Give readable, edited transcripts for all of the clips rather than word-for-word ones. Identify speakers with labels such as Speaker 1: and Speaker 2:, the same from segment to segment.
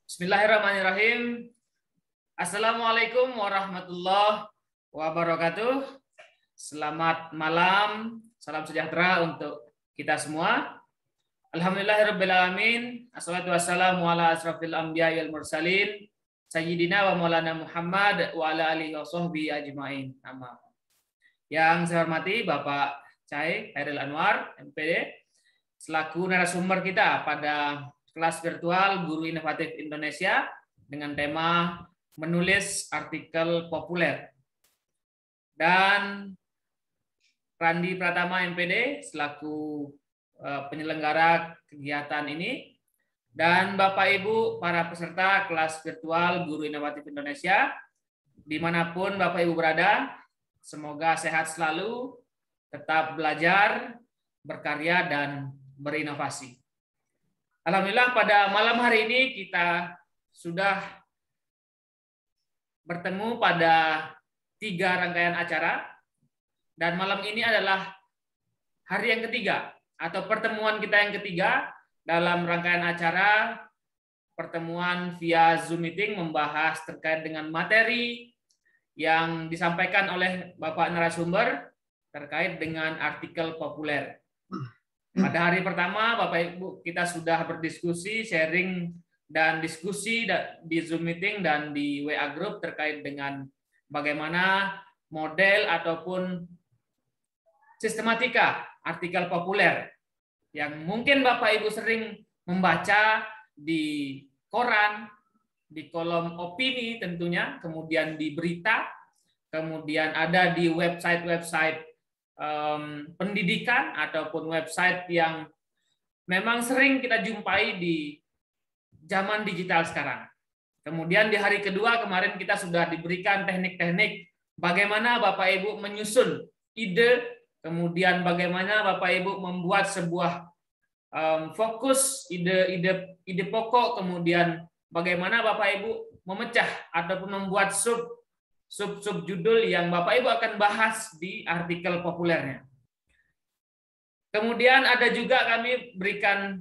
Speaker 1: Bismillahirrahmanirrahim. Assalamualaikum warahmatullahi wabarakatuh. Selamat malam, salam sejahtera untuk kita semua. Alhamdulillahirrabbilalamin. Assalatu wassalamu ala asrafil anbiya wal mursalin. Sayyidina wa maulana Muhammad wa ala alihi wa sahbihi ajma'in. Yang saya hormati Bapak Cai Hairil Anwar, MPD, selaku narasumber kita pada kelas virtual Guru Inovatif Indonesia dengan tema menulis artikel populer. Dan Randi Pratama MPD selaku penyelenggara kegiatan ini, dan Bapak Ibu para peserta kelas virtual Guru Inovatif Indonesia dimanapun Bapak Ibu berada, semoga sehat selalu, tetap belajar, berkarya, dan berinovasi. Alhamdulillah pada malam hari ini kita sudah bertemu pada 3 rangkaian acara, dan malam ini adalah hari yang ketiga atau pertemuan kita yang ketiga dalam rangkaian acara pertemuan via Zoom meeting membahas terkait dengan materi yang disampaikan oleh Bapak narasumber terkait dengan artikel populer. Pada hari pertama, Bapak Ibu, kita sudah berdiskusi, sharing, dan diskusi di Zoom meeting dan di WA Group terkait dengan bagaimana model ataupun sistematika artikel populer yang mungkin Bapak Ibu sering membaca di koran, di kolom opini tentunya, kemudian di berita, kemudian ada di website-website pendidikan ataupun website yang memang sering kita jumpai di zaman digital sekarang. Kemudian di hari kedua kemarin kita sudah diberikan teknik-teknik bagaimana Bapak Ibu menyusun ide, kemudian bagaimana Bapak Ibu membuat sebuah fokus ide pokok, kemudian bagaimana Bapak Ibu memecah ataupun membuat sub judul yang Bapak Ibu akan bahas di artikel populernya. Kemudian ada juga kami berikan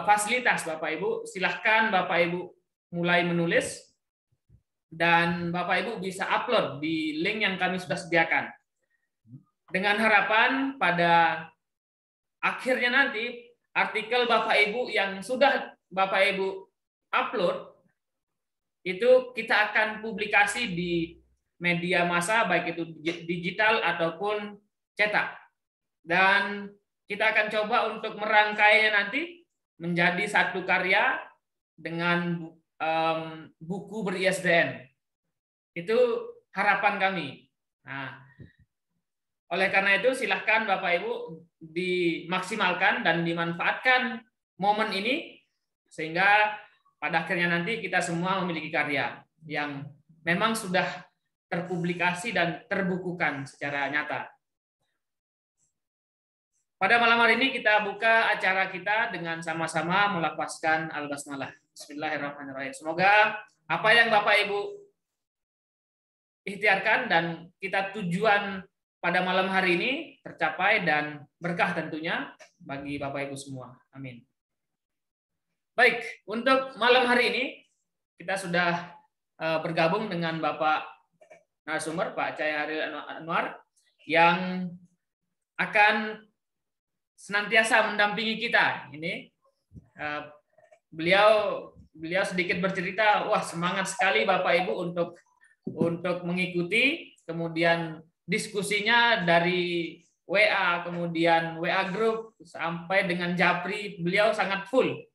Speaker 1: fasilitas Bapak Ibu, silahkan Bapak Ibu mulai menulis dan Bapak Ibu bisa upload di link yang kami sudah sediakan. Dengan harapan pada akhirnya nanti artikel Bapak Ibu yang sudah Bapak Ibu upload itu kita akan publikasi di media massa, baik itu digital ataupun cetak. Dan kita akan coba untuk merangkainya nanti menjadi satu karya dengan buku ber-ISBN. Itu harapan kami. Nah, oleh karena itu silahkan Bapak Ibu dimaksimalkan dan dimanfaatkan momen ini sehingga pada akhirnya nanti kita semua memiliki karya yang memang sudah terpublikasi dan terbukukan secara nyata. Pada malam hari ini kita buka acara kita dengan sama-sama melafazkan al-basmalah. Bismillahirrahmanirrahim. Semoga apa yang Bapak Ibu ikhtiarkan dan kita tujuan pada malam hari ini tercapai dan berkah tentunya bagi Bapak Ibu semua. Amin. Baik, untuk malam hari ini kita sudah bergabung dengan Bapak narasumber, Pak Cai Hairil Anwar, yang akan senantiasa mendampingi kita. Ini beliau sedikit bercerita, wah semangat sekali Bapak Ibu untuk mengikuti, kemudian diskusinya dari WA, kemudian WA Group sampai dengan Japri, beliau sangat full.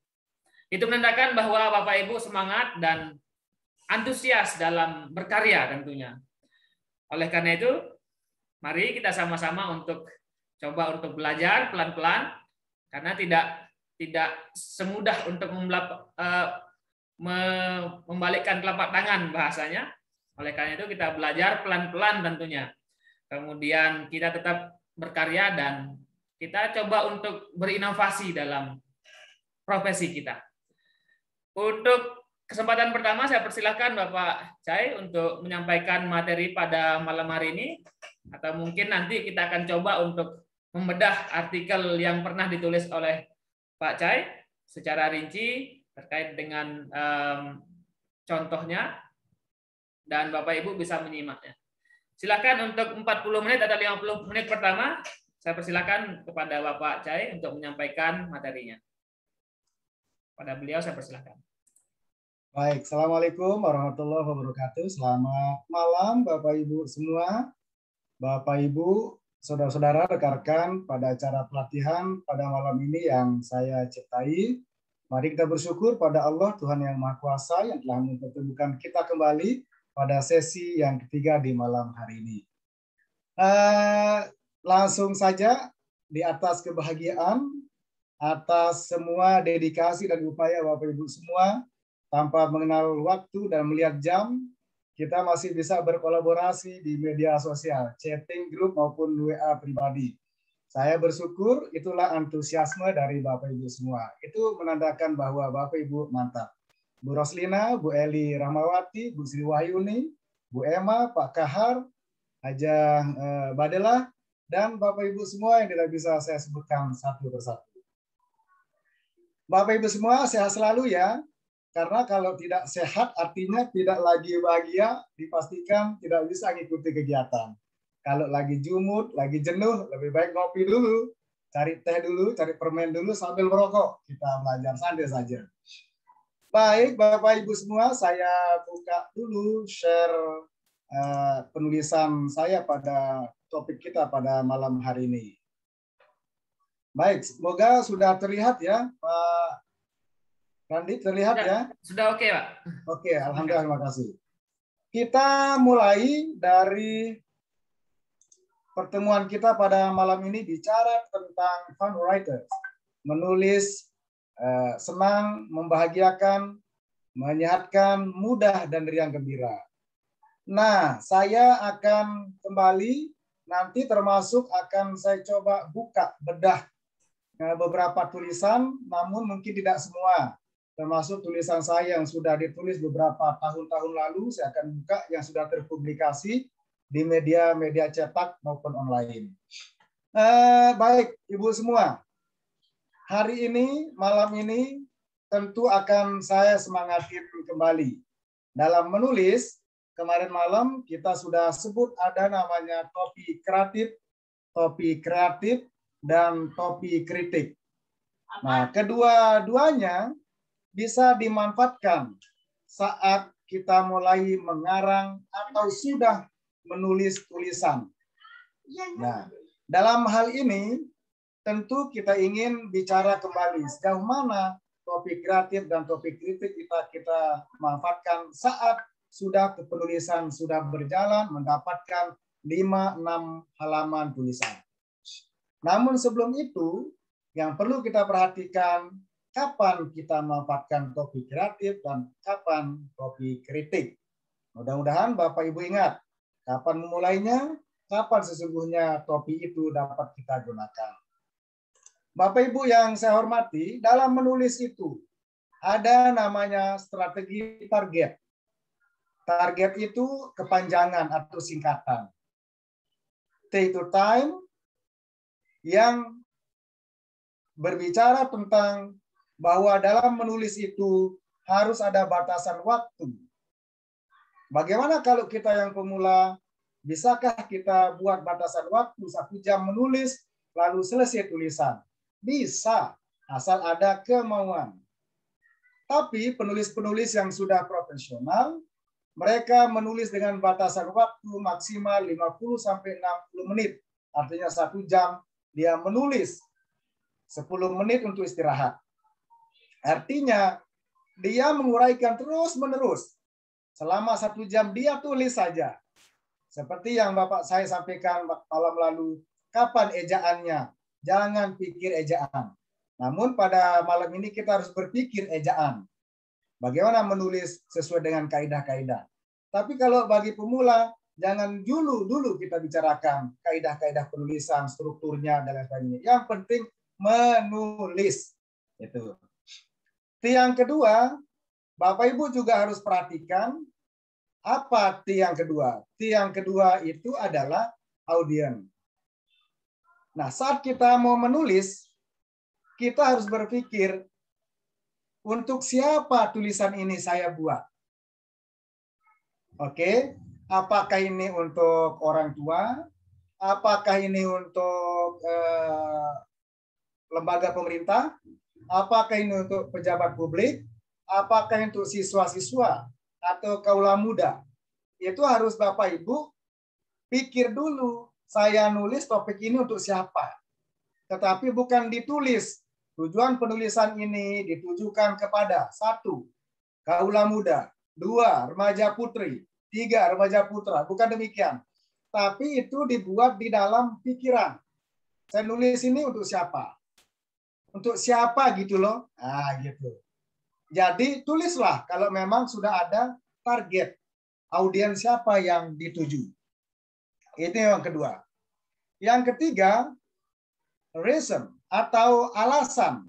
Speaker 1: Itu menandakan bahwa Bapak Ibu semangat dan antusias dalam berkarya tentunya. Oleh karena itu, mari kita sama-sama untuk coba untuk belajar pelan-pelan, karena tidak semudah untuk membalikkan telapak tangan bahasanya. Oleh karena itu kita belajar pelan-pelan tentunya. Kemudian kita tetap berkarya dan kita coba untuk berinovasi dalam profesi kita. Untuk kesempatan pertama saya persilahkan Bapak Cai untuk menyampaikan materi pada malam hari ini, atau mungkin nanti kita akan coba untuk membedah artikel yang pernah ditulis oleh Pak Cai secara rinci terkait dengan contohnya, dan Bapak Ibu bisa menyimaknya. Silakan untuk 40 menit atau 50 menit pertama, saya persilakan kepada Bapak Cai untuk menyampaikan materinya. Pada beliau saya persilakan.
Speaker 2: Baik, Assalamualaikum warahmatullahi wabarakatuh. Selamat malam Bapak Ibu semua. Bapak Ibu, saudara-saudara, rekan-rekan pada acara pelatihan pada malam ini yang saya ciptai. Mari kita bersyukur pada Allah Tuhan yang Maha Kuasa yang telah mempertemukan kita kembali pada sesi yang ketiga di malam hari ini. Langsung saja di atas kebahagiaan, atas semua dedikasi dan upaya Bapak Ibu semua, tanpa mengenal waktu dan melihat jam, kita masih bisa berkolaborasi di media sosial, chatting grup maupun WA pribadi. Saya bersyukur itulah antusiasme dari Bapak Ibu semua. Itu menandakan bahwa Bapak Ibu mantap. Bu Roslina, Bu Eli Rahmawati, Bu Sri Wahyuni, Bu Emma, Pak Kahar, Haja Badela, dan Bapak Ibu semua yang tidak bisa saya sebutkan satu persatu. Bapak Ibu semua sehat selalu ya. Karena kalau tidak sehat artinya tidak lagi bahagia, dipastikan tidak bisa mengikuti kegiatan. Kalau lagi jumut, lagi jenuh, lebih baik ngopi dulu, cari teh dulu, cari permen dulu sambil merokok. Kita belajar santai saja. Baik, Bapak Ibu semua, saya buka dulu share penulisan saya pada topik kita pada malam hari ini. Baik, semoga sudah terlihat ya, Pak Randi, terlihat ya?
Speaker 1: Sudah oke, Pak.
Speaker 2: Oke, alhamdulillah, terima kasih. Kita mulai dari pertemuan kita pada malam ini bicara tentang fun writers. Menulis senang, membahagiakan, menyehatkan, mudah, dan riang gembira. Nah, saya akan kembali nanti termasuk akan saya coba buka bedah beberapa tulisan, namun mungkin tidak semua. Termasuk tulisan saya yang sudah ditulis beberapa tahun-tahun lalu, saya akan buka yang sudah terpublikasi di media-media cetak maupun online. Baik, Ibu semua. Hari ini, malam ini, tentu akan saya semangatin kembali. Dalam menulis, kemarin malam kita sudah sebut ada namanya topi kreatif, dan topi kritik. Nah, kedua-duanya bisa dimanfaatkan saat kita mulai mengarang atau sudah menulis tulisan. Nah, dalam hal ini tentu kita ingin bicara kembali sejauh mana topik kreatif dan topik kritik kita manfaatkan saat sudah kepenulisan sudah berjalan mendapatkan 5-6 halaman tulisan. Namun sebelum itu yang perlu kita perhatikan kapan kita memanfaatkan topik kreatif dan kapan topik kritik. Mudah-mudahan Bapak Ibu ingat kapan memulainya, kapan sesungguhnya topik itu dapat kita gunakan. Bapak Ibu yang saya hormati, dalam menulis itu ada namanya strategi target. Target itu kepanjangan atau singkatan. T itu time, yang berbicara tentang bahwa dalam menulis itu harus ada batasan waktu. Bagaimana kalau kita yang pemula, bisakah kita buat batasan waktu 1 jam menulis, lalu selesai tulisan? Bisa, asal ada kemauan. Tapi penulis-penulis yang sudah profesional, mereka menulis dengan batasan waktu maksimal 50-60 menit. Artinya 1 jam dia menulis, 10 menit untuk istirahat. Artinya dia menguraikan terus-menerus. Selama 1 jam dia tulis saja. Seperti yang Bapak saya sampaikan malam lalu, kapan ejaannya? Jangan pikir ejaan. Namun pada malam ini kita harus berpikir ejaan. Bagaimana menulis sesuai dengan kaidah-kaidah. Tapi kalau bagi pemula, jangan dulu kita bicarakan kaidah-kaidah penulisan, strukturnya, dan lain sebagainya. Yang penting menulis. Itu. Yang kedua, Bapak Ibu juga harus perhatikan apa yang kedua. Yang kedua itu adalah audiens. Nah, saat kita mau menulis, kita harus berpikir Untuk siapa tulisan ini saya buat? Oke, apakah ini untuk orang tua? Apakah ini untuk lembaga pemerintah? Apakah ini untuk pejabat publik? Apakah untuk siswa-siswa atau kaula muda? Itu harus Bapak Ibu pikir dulu. Saya nulis topik ini untuk siapa? Tetapi bukan ditulis. Tujuan penulisan ini ditujukan kepada 1. Kaula muda, 2. Remaja putri, 3. Remaja putra. Bukan demikian. Tapi itu dibuat di dalam pikiran. Saya nulis ini untuk siapa? Untuk siapa gitu loh. Nah, gitu. Jadi tulislah kalau memang sudah ada target audiens siapa yang dituju. Itu yang kedua. Yang ketiga, reason atau alasan.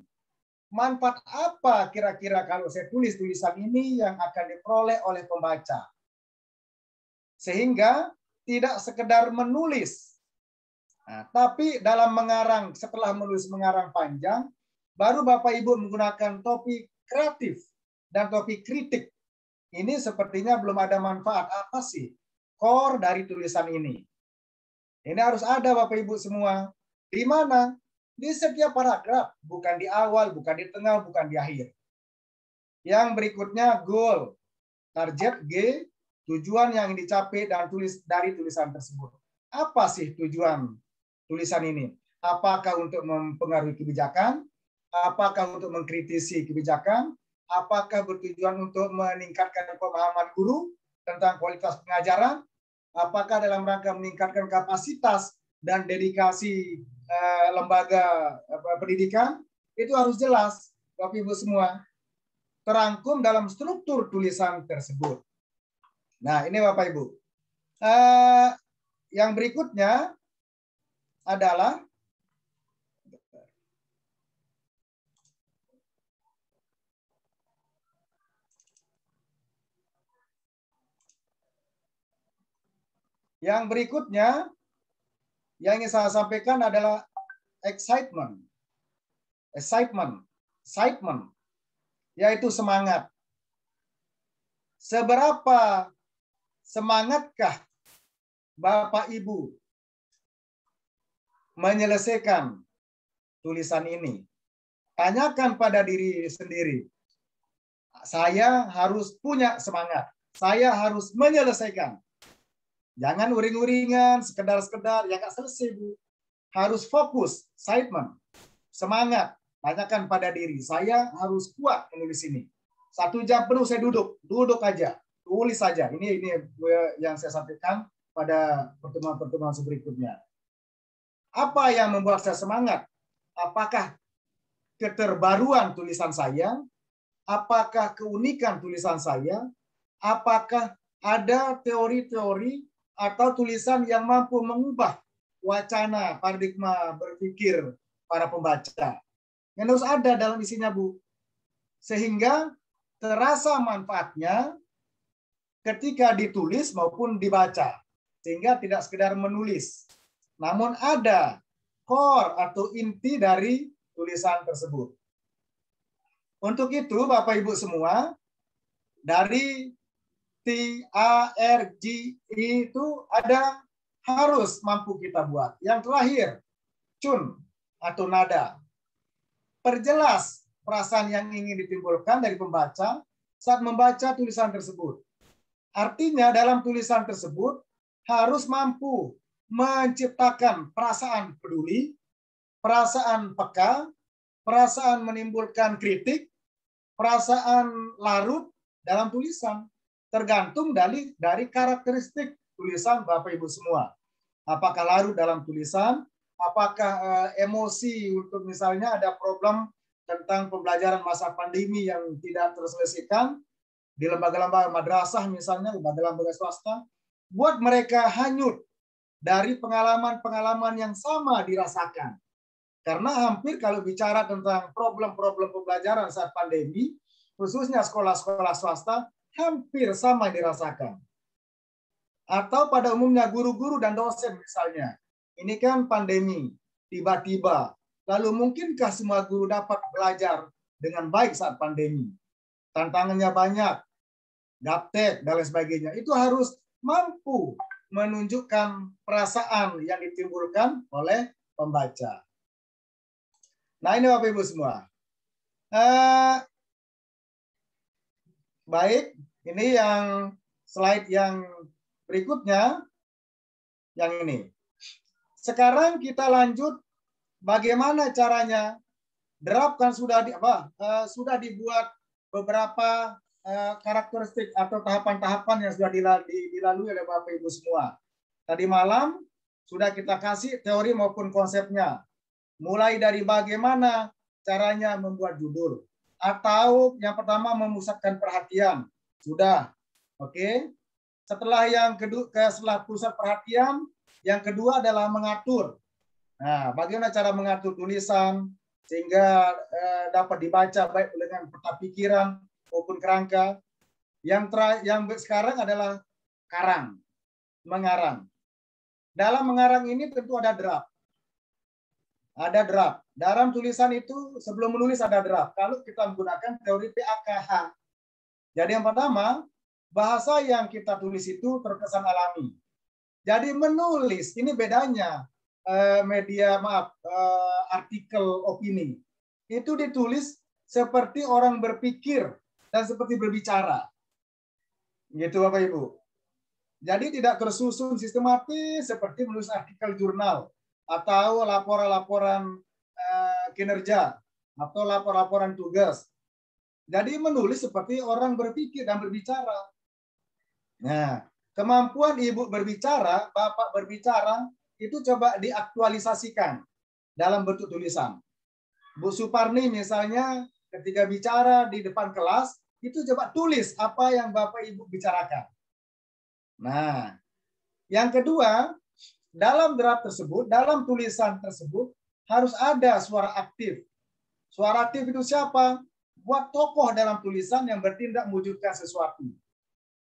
Speaker 2: Manfaat apa kira-kira kalau saya tulis tulisan ini yang akan diperoleh oleh pembaca. Sehingga tidak sekedar menulis. Nah, tapi dalam mengarang, setelah menulis mengarang panjang, baru Bapak Ibu menggunakan topik kreatif dan topik kritik. Ini sepertinya belum ada manfaat. Apa sih core dari tulisan ini? Ini harus ada Bapak Ibu semua. Di mana? Di setiap paragraf, bukan di awal, bukan di tengah, bukan di akhir. Yang berikutnya goal, target G, tujuan yang dicapai dan tulis dari tulisan tersebut. Apa sih tujuan tulisan ini? Apakah untuk mempengaruhi kebijakan? Apakah untuk mengkritisi kebijakan? Apakah bertujuan untuk meningkatkan pemahaman guru tentang kualitas pengajaran? Apakah dalam rangka meningkatkan kapasitas dan dedikasi lembaga pendidikan? Itu harus jelas, Bapak Ibu semua, terangkum dalam struktur tulisan tersebut. Nah, ini Bapak Ibu. Yang berikutnya adalah yang ingin saya sampaikan adalah excitement, yaitu semangat. Seberapa semangatkah Bapak Ibu menyelesaikan tulisan ini? Tanyakan pada diri sendiri. Saya harus punya semangat. Saya harus menyelesaikan. Jangan uring-uringan, sekedar-sekedar, ya nggak selesai, Bu. Harus fokus, excitement, semangat. Tanyakan pada diri, saya harus kuat menulis ini. 1 jam penuh saya duduk aja, tulis saja. Ini yang saya sampaikan pada pertemuan-pertemuan berikutnya. Apa yang membuat saya semangat? Apakah keterbaruan tulisan saya? Apakah keunikan tulisan saya? Apakah ada teori-teori atau tulisan yang mampu mengubah wacana, paradigma berpikir para pembaca? Yang harus ada dalam isinya, Bu. Sehingga terasa manfaatnya ketika ditulis maupun dibaca. Sehingga tidak sekedar menulis. Namun ada core atau inti dari tulisan tersebut. Untuk itu, Bapak Ibu semua, dari TARG itu ada harus mampu kita buat. Yang terakhir, cun atau nada. Perjelas perasaan yang ingin ditimbulkan dari pembaca saat membaca tulisan tersebut. Artinya dalam tulisan tersebut harus mampu menciptakan perasaan peduli, perasaan peka, perasaan menimbulkan kritik, perasaan larut dalam tulisan. Tergantung dari karakteristik tulisan Bapak Ibu semua. Apakah larut dalam tulisan, apakah emosi untuk misalnya ada problem tentang pembelajaran masa pandemi yang tidak terselesaikan di lembaga-lembaga madrasah misalnya, lembaga-lembaga swasta, buat mereka hanyut dari pengalaman-pengalaman yang sama dirasakan. Karena hampir kalau bicara tentang problem-problem pembelajaran saat pandemi, khususnya sekolah-sekolah swasta, hampir sama dirasakan. Atau pada umumnya guru-guru dan dosen misalnya. Ini kan pandemi, tiba-tiba. Lalu mungkinkah semua guru dapat belajar dengan baik saat pandemi. Tantangannya banyak, gaptek, dan lain sebagainya. Itu harus mampu menunjukkan perasaan yang ditimbulkan oleh pembaca. Nah, ini Bapak Ibu semua. Baik, ini yang slide yang berikutnya, yang ini. Sekarang kita lanjut bagaimana caranya. Draft kan sudah sudah dibuat beberapa karakteristik atau tahapan-tahapan yang sudah dilalui oleh Bapak Ibu semua. Tadi malam sudah kita kasih teori maupun konsepnya. Mulai dari bagaimana caranya membuat judul. Atau yang pertama memusatkan perhatian. Sudah. Oke. Setelah yang kedua, setelah pusat perhatian, yang kedua adalah mengatur. Nah, bagaimana cara mengatur tulisan sehingga dapat dibaca baik dengan peta pikiran maupun kerangka. Yang sekarang adalah karang, mengarang. Dalam mengarang ini tentu ada draft. Ada draft. Dalam tulisan itu sebelum menulis ada draft. Kalau kita menggunakan teori PAKH. Jadi yang pertama, bahasa yang kita tulis itu terkesan alami. Jadi menulis ini bedanya artikel opini. Itu ditulis seperti orang berpikir dan seperti berbicara. Gitu Bapak Ibu. Jadi tidak tersusun sistematis seperti menulis artikel jurnal atau laporan-laporan kinerja atau laporan-laporan tugas. Jadi menulis seperti orang berpikir dan berbicara. Nah, kemampuan Ibu berbicara, Bapak berbicara, itu coba diaktualisasikan dalam bentuk tulisan. Bu Suparni misalnya ketika bicara di depan kelas, itu coba tulis apa yang Bapak Ibu bicarakan. Nah, yang kedua, dalam draft tersebut, dalam tulisan tersebut, harus ada suara aktif. Suara aktif itu siapa? Buat tokoh dalam tulisan yang bertindak mewujudkan sesuatu.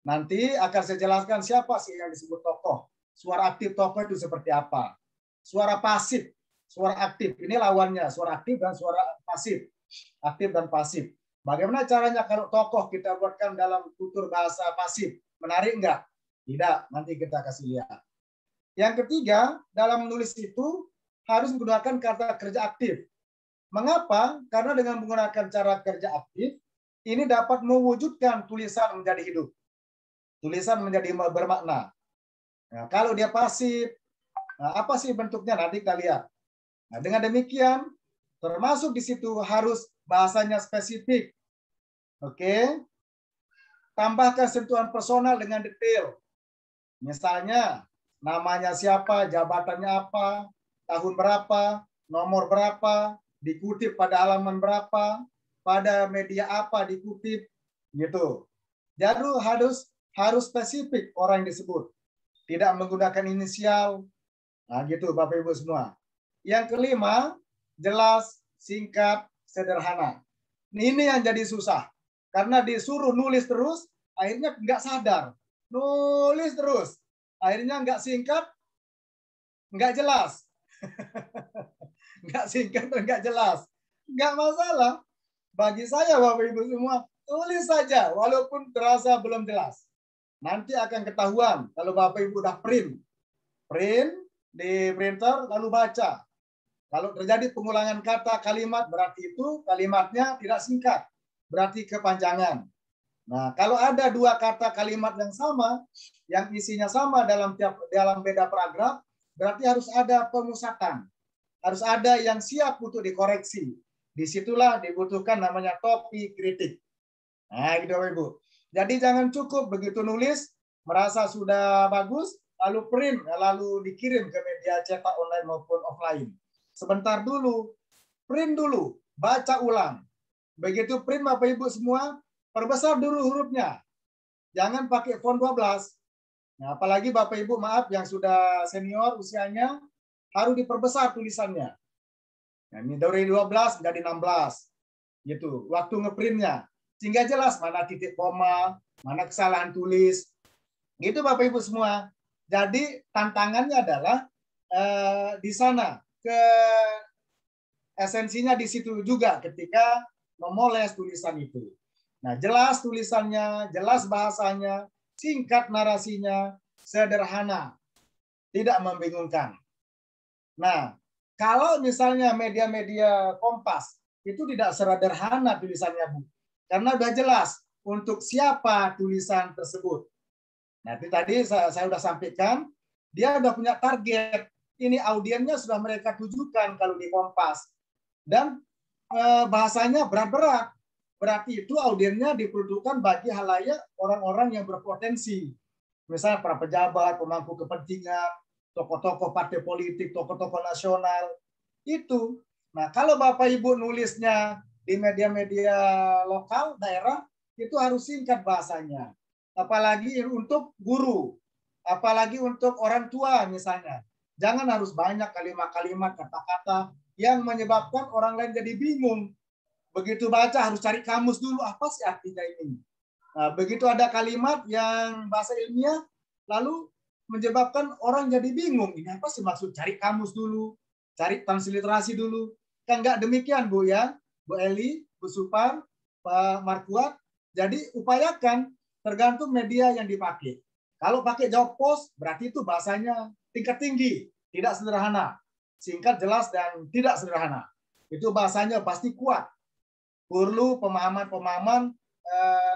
Speaker 2: Nanti akan saya jelaskan siapa sih yang disebut tokoh. Suara aktif tokoh itu seperti apa. Suara pasif, suara aktif. Ini lawannya, suara aktif dan suara pasif. Aktif dan pasif. Bagaimana caranya kalau tokoh kita buatkan dalam tutur bahasa pasif? Menarik enggak? Tidak, nanti kita kasih lihat. Yang ketiga, dalam menulis itu harus menggunakan kata kerja aktif. Mengapa? Karena dengan menggunakan cara kerja aktif, ini dapat mewujudkan tulisan menjadi hidup. Tulisan menjadi bermakna. Nah, kalau dia pasif, apa sih bentuknya? Nanti kita lihat. Nah, dengan demikian, termasuk di situ harus bahasanya spesifik. Oke. Tambahkan sentuhan personal dengan detail. Misalnya, namanya siapa, jabatannya apa, tahun berapa, nomor berapa, dikutip pada halaman berapa, pada media apa dikutip, gitu. Jadi harus spesifik orang yang disebut. Tidak menggunakan inisial. Nah, gitu Bapak Ibu semua. Yang kelima, jelas, singkat, sederhana. Ini yang jadi susah. Karena disuruh nulis terus, akhirnya nggak sadar. Nulis terus. Akhirnya nggak singkat, nggak jelas. Nggak singkat dan nggak jelas. Nggak masalah. Bagi saya Bapak Ibu semua, tulis saja walaupun terasa belum jelas. Nanti akan ketahuan kalau Bapak Ibu udah print di printer lalu baca. Kalau terjadi pengulangan kata kalimat berarti itu kalimatnya tidak singkat, berarti kepanjangan. Nah, kalau ada dua kata kalimat yang sama, yang isinya sama dalam beda paragraf, berarti harus ada pemusatan. Harus ada yang siap untuk dikoreksi. Disitulah dibutuhkan namanya topi kritik. Nah, gitu Bapak Ibu. Jadi jangan cukup begitu nulis, merasa sudah bagus, lalu print, lalu dikirim ke media cetak online maupun offline. Sebentar dulu, print dulu, baca ulang. Begitu print Bapak Ibu semua, perbesar dulu hurufnya. Jangan pakai font 12. Nah, apalagi Bapak Ibu maaf yang sudah senior usianya, harus diperbesar tulisannya. Nah, ini dari 12 menjadi 16. Gitu, waktu ngeprintnya. Sehingga jelas mana titik koma, mana kesalahan tulis. Gitu Bapak Ibu semua. Jadi tantangannya adalah di sana. Esensinya di situ juga ketika memoles tulisan itu. Nah, jelas tulisannya, jelas bahasanya, singkat narasinya, sederhana, tidak membingungkan. Nah, kalau misalnya media-media Kompas itu tidak sederhana tulisannya, Bu. Karena udah jelas untuk siapa tulisan tersebut. Nah, itu tadi saya sudah sampaikan, dia udah punya target. Ini audiennya sudah mereka tujukan kalau di Kompas. Dan bahasanya berat-berat. Berarti itu audiennya diperuntukkan bagi halayak orang-orang yang berpotensi. Misalnya para pejabat, pemangku kepentingan, tokoh-tokoh partai politik, tokoh-tokoh nasional. Itu. Nah, kalau Bapak Ibu nulisnya di media-media lokal, daerah, itu harus singkat bahasanya. Apalagi untuk guru. Apalagi untuk orang tua misalnya. Jangan harus banyak kalimat-kalimat, kata-kata yang menyebabkan orang lain jadi bingung. Begitu baca harus cari kamus dulu, apa sih artinya ini. Nah, begitu ada kalimat yang bahasa ilmiah, lalu menyebabkan orang jadi bingung. Ini apa sih maksud? Cari kamus dulu, cari transliterasi dulu. Kan nggak demikian, Bu ya. Bu Eli, Bu Supar, Pak Markuat. Jadi upayakan tergantung media yang dipakai. Kalau pakai job post, berarti itu bahasanya tingkat tinggi, tidak sederhana. Singkat, jelas, dan tidak sederhana. Itu bahasanya pasti kuat. Perlu pemahaman-pemahaman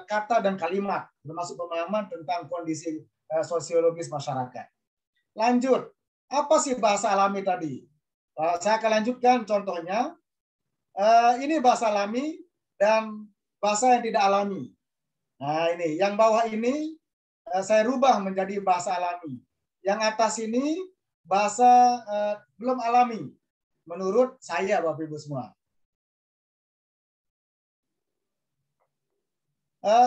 Speaker 2: kata dan kalimat, termasuk pemahaman tentang kondisi sosiologis masyarakat. Lanjut, apa sih bahasa alami tadi? Saya akan lanjutkan contohnya. Ini bahasa alami dan bahasa yang tidak alami. Nah ini, yang bawah ini saya rubah menjadi bahasa alami. Yang atas ini bahasa belum alami, menurut saya Bapak Ibu semua.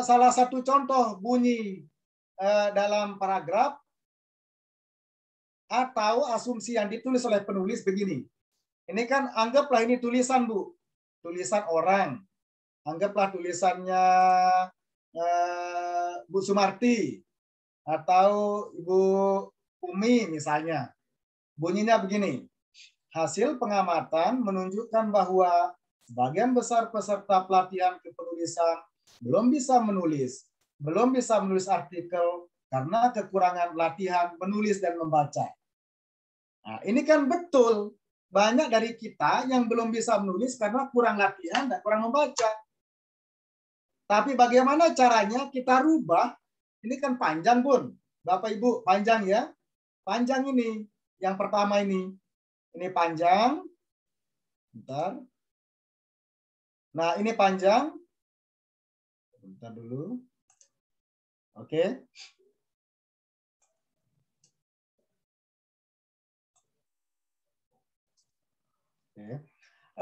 Speaker 2: Salah satu contoh bunyi dalam paragraf atau asumsi yang ditulis oleh penulis begini. Ini kan anggaplah ini tulisan, Bu. Tulisan orang. Anggaplah tulisannya Bu Sumarti atau Ibu Umi misalnya. Bunyinya begini. Hasil pengamatan menunjukkan bahwa sebagian besar peserta pelatihan kepenulisan belum bisa menulis artikel karena kekurangan latihan menulis dan membaca. Nah, ini kan betul. Banyak dari kita yang belum bisa menulis karena kurang latihan dan kurang membaca. Tapi bagaimana caranya kita rubah? Ini kan panjang, Bun. Bapak Ibu, panjang ya. Panjang ini. Yang pertama ini. Ini panjang. Bentar. Nah, ini panjang. Bentar dulu. Oke.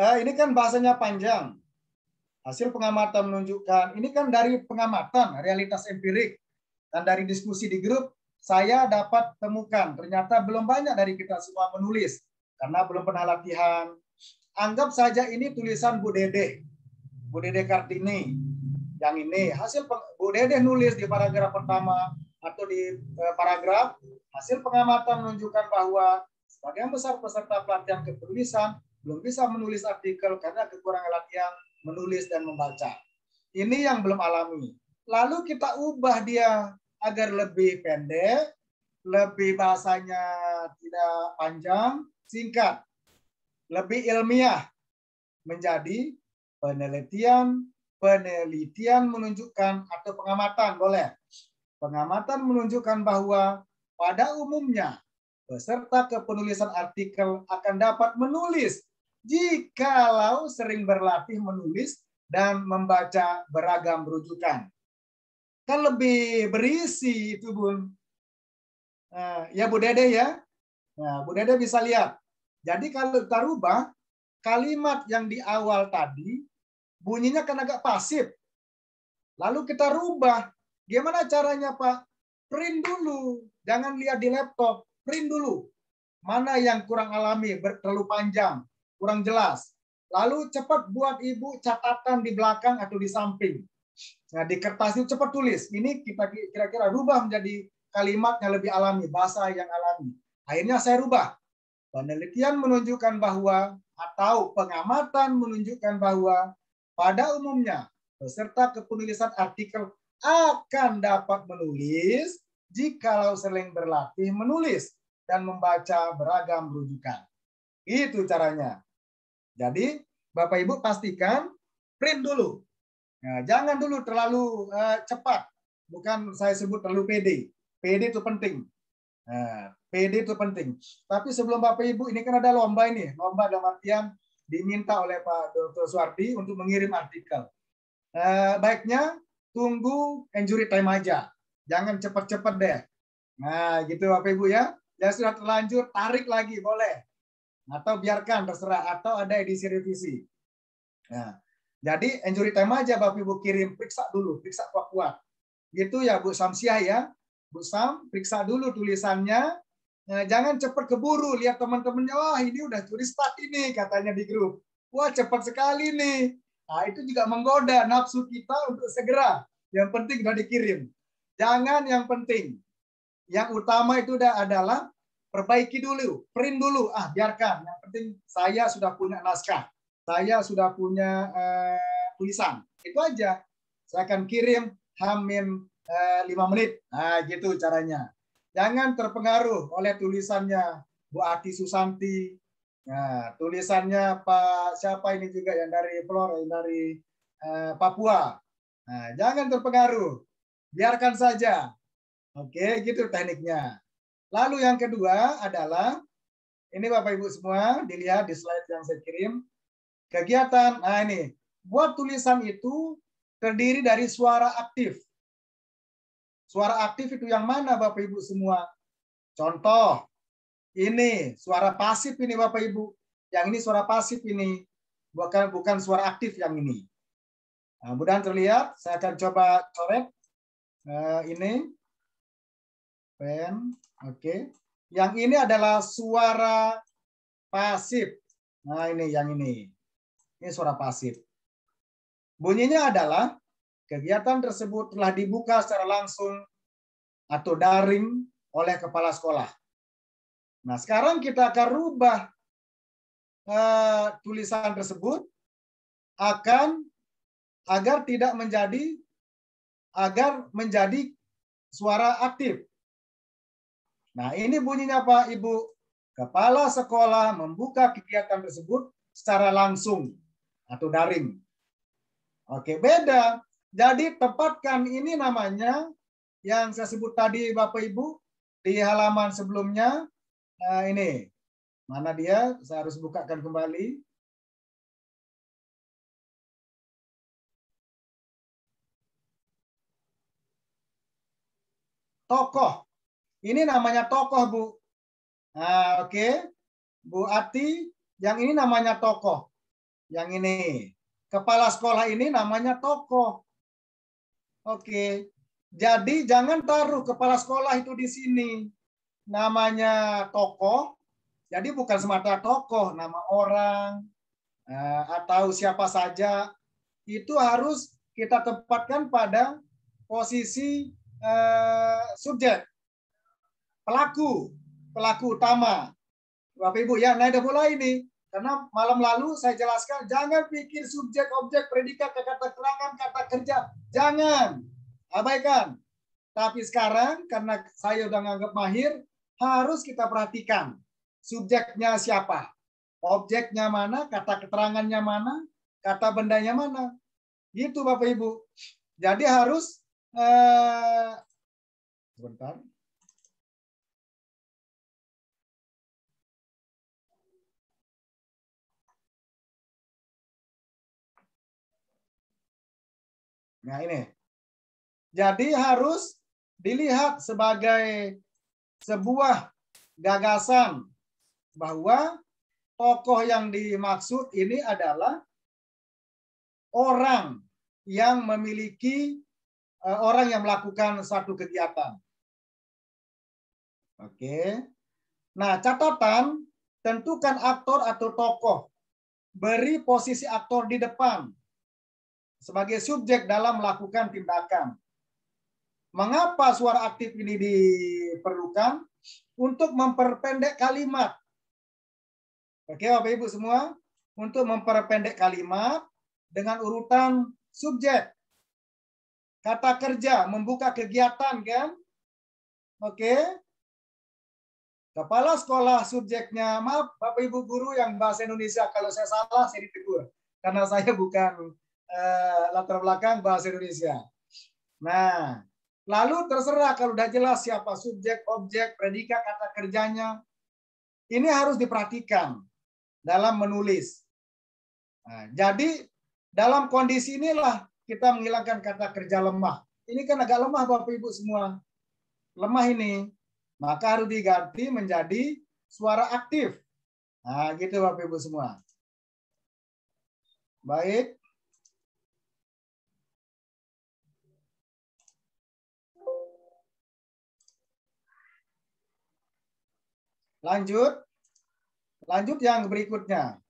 Speaker 2: Ini kan bahasanya panjang. Hasil pengamatan menunjukkan, ini kan dari pengamatan, realitas empirik. Dan dari diskusi di grup, saya dapat temukan, ternyata belum banyak dari kita semua menulis. Karena belum pernah latihan. Anggap saja ini tulisan Bu Dede. Bu Dede Kartini. Yang ini, hasil Bu Dede nulis di paragraf pertama, atau di paragraf, hasil pengamatan menunjukkan bahwa sebagian besar peserta pelatihan kepenulisan belum bisa menulis artikel karena kekurangan latihan menulis dan membaca. Ini yang belum alami. Lalu kita ubah dia agar lebih pendek, lebih bahasanya tidak panjang, singkat, lebih ilmiah, menjadi penelitian menunjukkan, atau pengamatan boleh. Pengamatan menunjukkan bahwa pada umumnya peserta kepenulisan artikel akan dapat menulis jikalau sering berlatih menulis dan membaca beragam rujukan. Kan lebih berisi itu, Bun. Ya Bu Dede ya. Nah, Bu Dede bisa lihat. Jadi kalau kita rubah, kalimat yang di awal tadi, bunyinya kan agak pasif. Lalu kita rubah. Gimana caranya, Pak? Print dulu. Jangan lihat di laptop. Print dulu. Mana yang kurang alami, terlalu panjang, kurang jelas. Lalu cepat buat Ibu catatan di belakang atau di samping. Nah, di kertas itu cepat tulis. Ini kita kira-kira rubah menjadi kalimat yang lebih alami, bahasa yang alami. Akhirnya saya rubah. Penelitian menunjukkan bahwa, atau pengamatan menunjukkan bahwa pada umumnya peserta kepenulisan artikel akan dapat menulis jikalau sering berlatih menulis dan membaca beragam rujukan. Itu caranya. Jadi Bapak Ibu pastikan print dulu. Nah, jangan dulu terlalu cepat. Bukan saya sebut terlalu pede. Pede itu penting. Nah, pede itu penting. Tapi sebelum Bapak Ibu, ini kan ada lomba ini. Lomba dalam artian diminta oleh Pak Dr. Suwardi untuk mengirim artikel. Baiknya tunggu injury time aja. Jangan cepat-cepat deh. Nah, gitu Bapak Ibu ya. Yang sudah terlanjur, tarik lagi, boleh. Atau biarkan, terserah. Atau ada edisi revisi. Nah, jadi injury time aja Bapak Ibu kirim. Periksa dulu, periksa kuat-kuat. Gitu ya Bu Samsiah ya. Bu Sam, periksa dulu tulisannya. Jangan cepat keburu. Lihat teman-temannya, wah ini udah tulis start ini, katanya di grup. Wah cepat sekali nih. Nah, itu juga menggoda nafsu kita untuk segera. Yang penting udah dikirim. Jangan yang penting. Yang utama itu adalah perbaiki dulu, print dulu. Biarkan. Yang penting saya sudah punya naskah. Saya sudah punya tulisan. Itu aja. Saya akan kirim Hamin 5 menit. Nah, gitu caranya. Jangan terpengaruh oleh tulisannya Bu Ati Susanti. Nah, tulisannya Pak siapa ini juga yang dari Flora, yang dari Papua. Nah, jangan terpengaruh. Biarkan saja. Oke, gitu tekniknya. Lalu yang kedua adalah ini Bapak Ibu semua dilihat di slide yang saya kirim. Kegiatan. Nah, ini buat tulisan itu terdiri dari suara aktif. Suara aktif itu yang mana Bapak Ibu semua? Contoh, ini suara pasif ini Bapak Ibu. Yang ini suara pasif ini. Bukan suara aktif yang ini. Nah, mudah-mudahan terlihat. Saya akan coba coret. Ini. Pen. Oke. Yang ini adalah suara pasif. Nah, ini yang ini. Ini suara pasif. Bunyinya adalah kegiatan tersebut telah dibuka secara langsung atau daring oleh kepala sekolah. Nah, sekarang kita akan rubah tulisan tersebut agar menjadi suara aktif. Nah, ini bunyinya Pak Ibu. Kepala sekolah membuka kegiatan tersebut secara langsung atau daring. Oke, beda. Jadi tempatkan ini namanya yang saya sebut tadi Bapak Ibu di halaman sebelumnya. Ini. Mana dia? Saya harus bukakan kembali. Tokoh. Ini namanya tokoh, Bu. Nah, oke. Bu Ati, yang ini namanya tokoh. Yang ini. Kepala sekolah ini namanya tokoh. Oke. Jadi jangan taruh kepala sekolah itu di sini. Namanya tokoh. Jadi bukan semata tokoh, nama orang atau siapa saja. Itu harus kita tempatkan pada posisi subjek. Pelaku utama. Bapak Ibu ya, nah udah mulai nih. Karena malam lalu saya jelaskan, jangan pikir subjek, objek, predikat, kata keterangan, kata kerja. Jangan. Abaikan. Tapi sekarang, karena saya udah nganggap mahir, harus kita perhatikan. Subjeknya siapa? Objeknya mana? Kata keterangannya mana? Kata bendanya mana? Gitu Bapak Ibu. Jadi harus... sebentar. Nah ini. Jadi harus dilihat sebagai sebuah gagasan bahwa tokoh yang dimaksud ini adalah orang yang memiliki, orang yang melakukan suatu kegiatan. Oke. Nah, catatan, tentukan aktor atau tokoh. Beri posisi aktor di depan sebagai subjek dalam melakukan tindakan. Mengapa suara aktif ini diperlukan? Untuk memperpendek kalimat. Oke, Bapak Ibu semua, untuk memperpendek kalimat dengan urutan subjek. Kata kerja, membuka kegiatan kan? Oke. Kepala sekolah subjeknya, maaf Bapak Ibu guru yang bahasa Indonesia, kalau saya salah saya ditegur. Karena saya bukan latar belakang bahasa Indonesia. Nah, lalu terserah kalau udah jelas siapa subjek, objek, predikat, kata kerjanya. Ini harus diperhatikan dalam menulis. Nah, jadi dalam kondisi inilah kita menghilangkan kata kerja lemah. Ini kan agak lemah Bapak Ibu semua. Lemah ini. Maka harus diganti menjadi suara aktif. Nah, gitu Bapak Ibu semua. Baik. Lanjut. Lanjut yang berikutnya.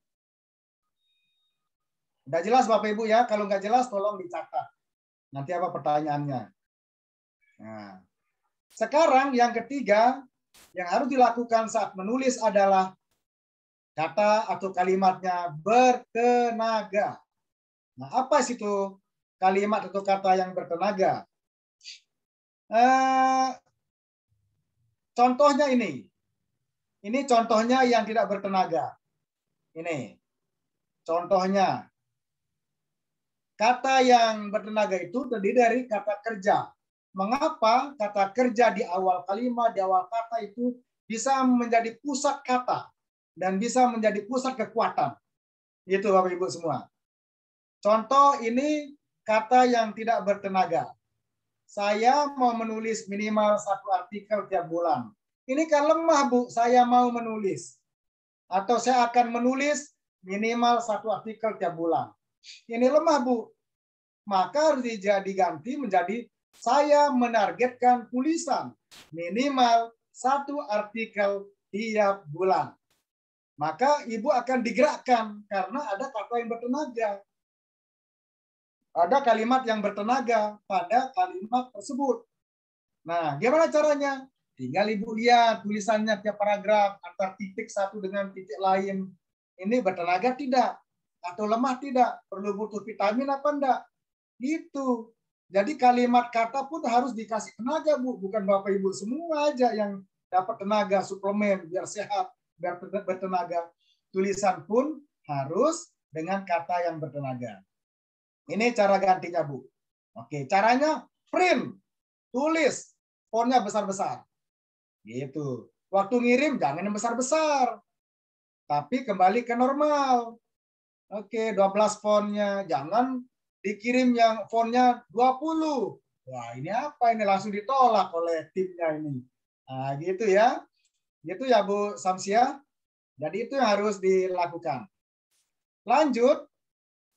Speaker 2: Udah jelas Bapak Ibu ya? Kalau nggak jelas tolong dicatat. Nanti apa pertanyaannya. Nah. Sekarang yang ketiga yang harus dilakukan saat menulis adalah kata atau kalimatnya bertenaga. Nah, apa itu kalimat atau kata yang bertenaga? Contohnya ini. Ini contohnya yang tidak bertenaga. Ini. Contohnya. Kata yang bertenaga itu terdiri dari kata kerja. Mengapa kata kerja di awal kalimat, di awal kata itu bisa menjadi pusat kata dan bisa menjadi pusat kekuatan. Itu Bapak Ibu semua. Contoh ini kata yang tidak bertenaga. Saya mau menulis minimal 1 artikel tiap bulan. Ini kan lemah Bu, saya mau menulis. Atau saya akan menulis minimal 1 artikel tiap bulan. Ini lemah Bu. Maka harus diganti menjadi saya menargetkan tulisan minimal 1 artikel tiap bulan. Maka Ibu akan digerakkan karena ada kata yang bertenaga. Ada kalimat yang bertenaga pada kalimat tersebut. Nah, gimana caranya? Tinggal Ibu lihat tulisannya tiap paragraf, antar titik satu dengan titik lain. Ini bertenaga tidak? Atau lemah tidak? Perlu butuh vitamin apa enggak? Gitu. Jadi kalimat kata pun harus dikasih tenaga, Bu. Bukan Bapak Ibu semua aja yang dapat tenaga, suplemen, biar sehat, biar bertenaga. Tulisan pun harus dengan kata yang bertenaga. Ini cara gantinya, Bu. Oke, caranya print, tulis, fontnya besar-besar. Gitu. Waktu ngirim jangan yang besar-besar. Tapi kembali ke normal. Oke, 12 fontnya. Jangan dikirim yang fontnya 20. Wah, ini apa ini? Langsung ditolak oleh timnya ini. Nah, gitu ya. Gitu ya, Bu Samsia. Jadi itu yang harus dilakukan. Lanjut.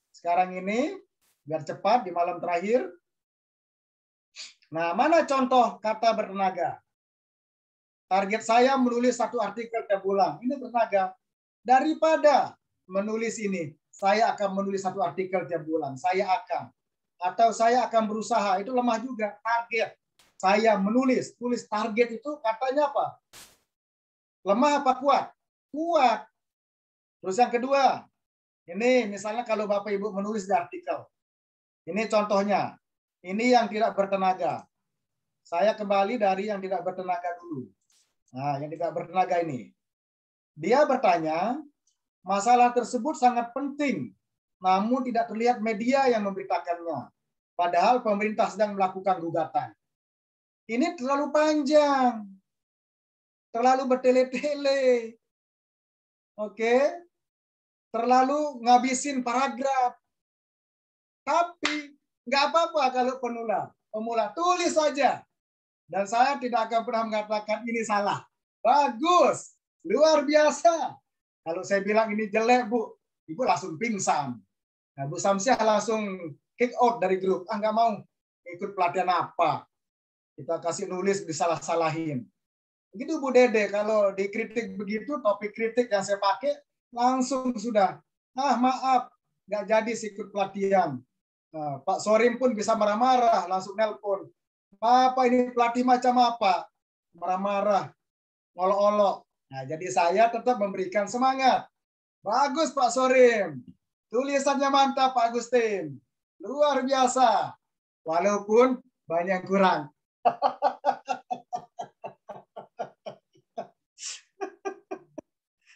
Speaker 2: Sekarang ini, biar cepat di malam terakhir. Nah, mana contoh kata bertenaga? Target saya menulis 1 artikel tiap bulan. Ini bertenaga. Daripada menulis ini, saya akan menulis 1 artikel tiap bulan. Saya akan. Atau saya akan berusaha. Itu lemah juga. Target. Saya menulis. Tulis target itu katanya apa? Lemah apa kuat? Kuat. Terus yang kedua. Ini misalnya kalau Bapak Ibu menulis di artikel. Ini contohnya. Ini yang tidak bertenaga. Saya kembali dari yang tidak bertenaga dulu. Nah, yang tidak bertenaga ini. Dia bertanya, masalah tersebut sangat penting, namun tidak terlihat media yang memberitakannya. Padahal pemerintah sedang melakukan gugatan. Ini terlalu panjang. Terlalu bertele-tele. Oke. Terlalu ngabisin paragraf. Tapi nggak apa-apa kalau pemula tulis saja. Dan saya tidak akan pernah mengatakan ini salah. Bagus. Luar biasa. Kalau saya bilang ini jelek, Bu, Ibu langsung pingsan. Nah, Bu Samsiah langsung kick out dari grup. Nggak mau ikut pelatihan apa. Kita kasih nulis disalah-salahin. Begitu Bu Dede, kalau dikritik begitu, topik kritik yang saya pakai, langsung sudah. Maaf, nggak jadi ikut pelatihan. Pak Sorim pun bisa marah-marah, langsung nelpon. Apa ini pelatih macam apa? Marah-marah, olok-olok. Nah, jadi saya tetap memberikan semangat. Bagus Pak Sorim. Tulisannya mantap Pak Agustin. Luar biasa. Walaupun banyak yang kurang.